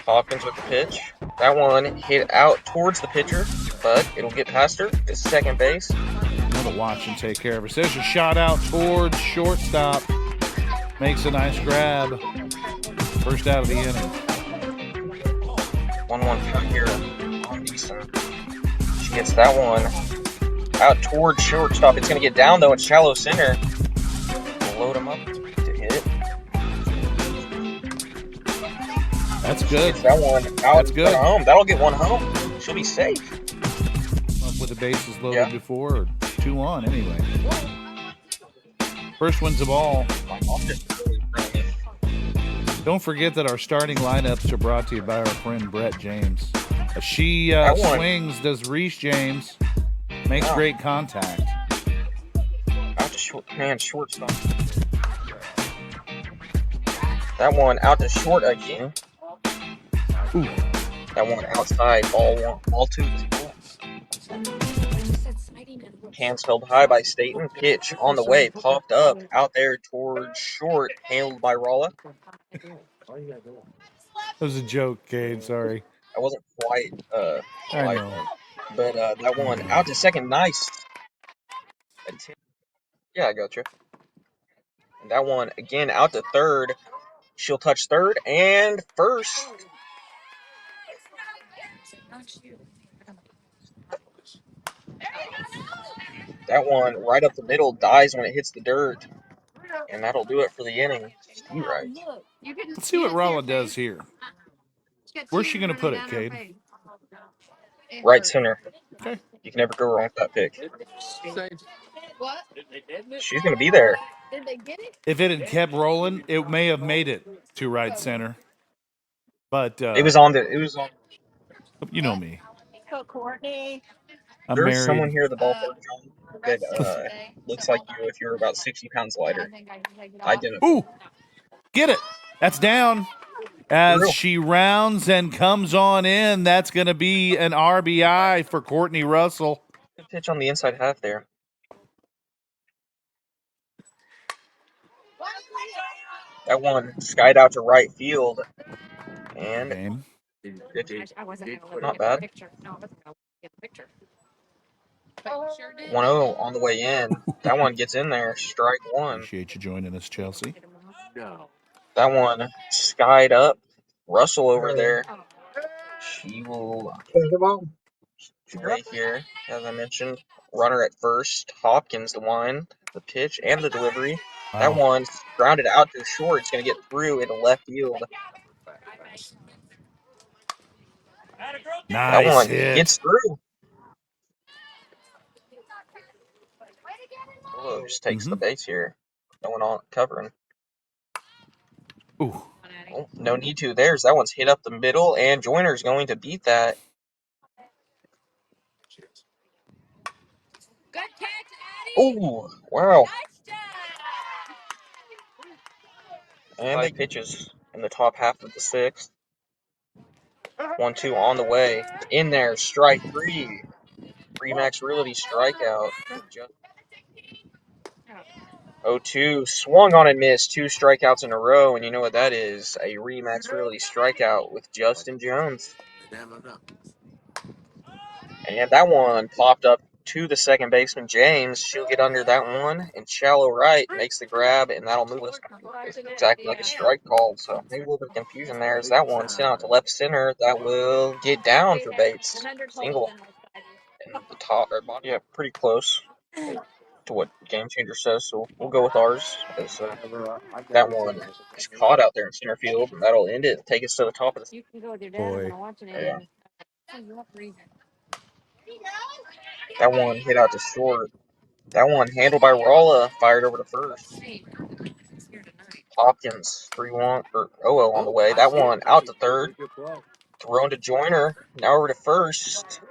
Hawkins with the pitch. That one hit out towards the pitcher, but it'll get past her to second base. Another watch and take care of it. There's a shot out towards shortstop. Makes a nice grab. First out of the inning. 1-1 count here on Easton. She gets that one out towards shortstop. It's going to get down, though. It's shallow center. We'll load him up to hit. That's good. That one out. That's good. Home. That'll get one home. She'll be safe. Up with the bases loaded before, or 2 on anyway. First one's a ball. Don't forget that our starting lineups are brought to you by our friend Brett James. She swings, does Reese James, makes great contact. Out to shortstop. That one out to short again. Ooh. That one outside, ball 2. Hands held high by Staten. Pitch on the way, popped up out there towards short, hailed by Rolla. That was a joke, Cade. Sorry. I wasn't quite I know. But that one out to second, nice. Yeah, I got you. And that one again out to third. She'll touch third and first. That one right up the middle dies when it hits the dirt. And that'll do it for the inning. Steve right. Let's see what Rolla does here. Where's she going to put it, Cade? Right center. Okay. You can never go wrong with that pick. She's going to be there. If it had kept rolling, it may have made it to right center. But it was on. You know me. Courtney. I'm There's married. someone here at the ballpark, John, that looks like you if you're about 60 pounds lighter. Identical. Ooh! Get it! That's down. As she rounds and comes on in, that's going to be an RBI for Courtney Russell. Good pitch on the inside half there. That one skied out to right field. And not bad. 1-0 on the way in. That one gets in there. Strike one. Appreciate you joining us, Chelsea. That one skied up. Russell over there. She will right here, as I mentioned. Runner at first. Hopkins the one, the pitch, and the delivery. Wow. That one's grounded out to short. It's going to get through into left field. Nice that one hit. gets through. Just takes the base here. No one on covering. Ooh. Oh, no need to. That one's hit up the middle, and Joyner's going to beat that. Oh, wow. And they pitches in the top half of the sixth. 1-2 on the way. In there, strike 3. Remax Realty strikeout. 0-2, swung on and missed. 2 strikeouts in a row, and you know what that is? A Remax Realty strikeout with Justin Jones. And that one popped up to the second baseman, James. She'll get under that one, and shallow right makes the grab, and that'll move us exactly like a strike call. So maybe a little bit of confusion there. As that one sent out to left center, that will get down for Bates. Single. And the top or bottom, yeah, pretty close to what Game Changer says. So we'll go with ours. As that one is caught out there in center field, and that'll end it. Take us to the top of the. Boy. Yeah. That one hit out to short. That one handled by Rolla, fired over to first. Hopkins 3-1 or 0-0 on the way. That one out to third. Thrown to Joyner. Now over to first.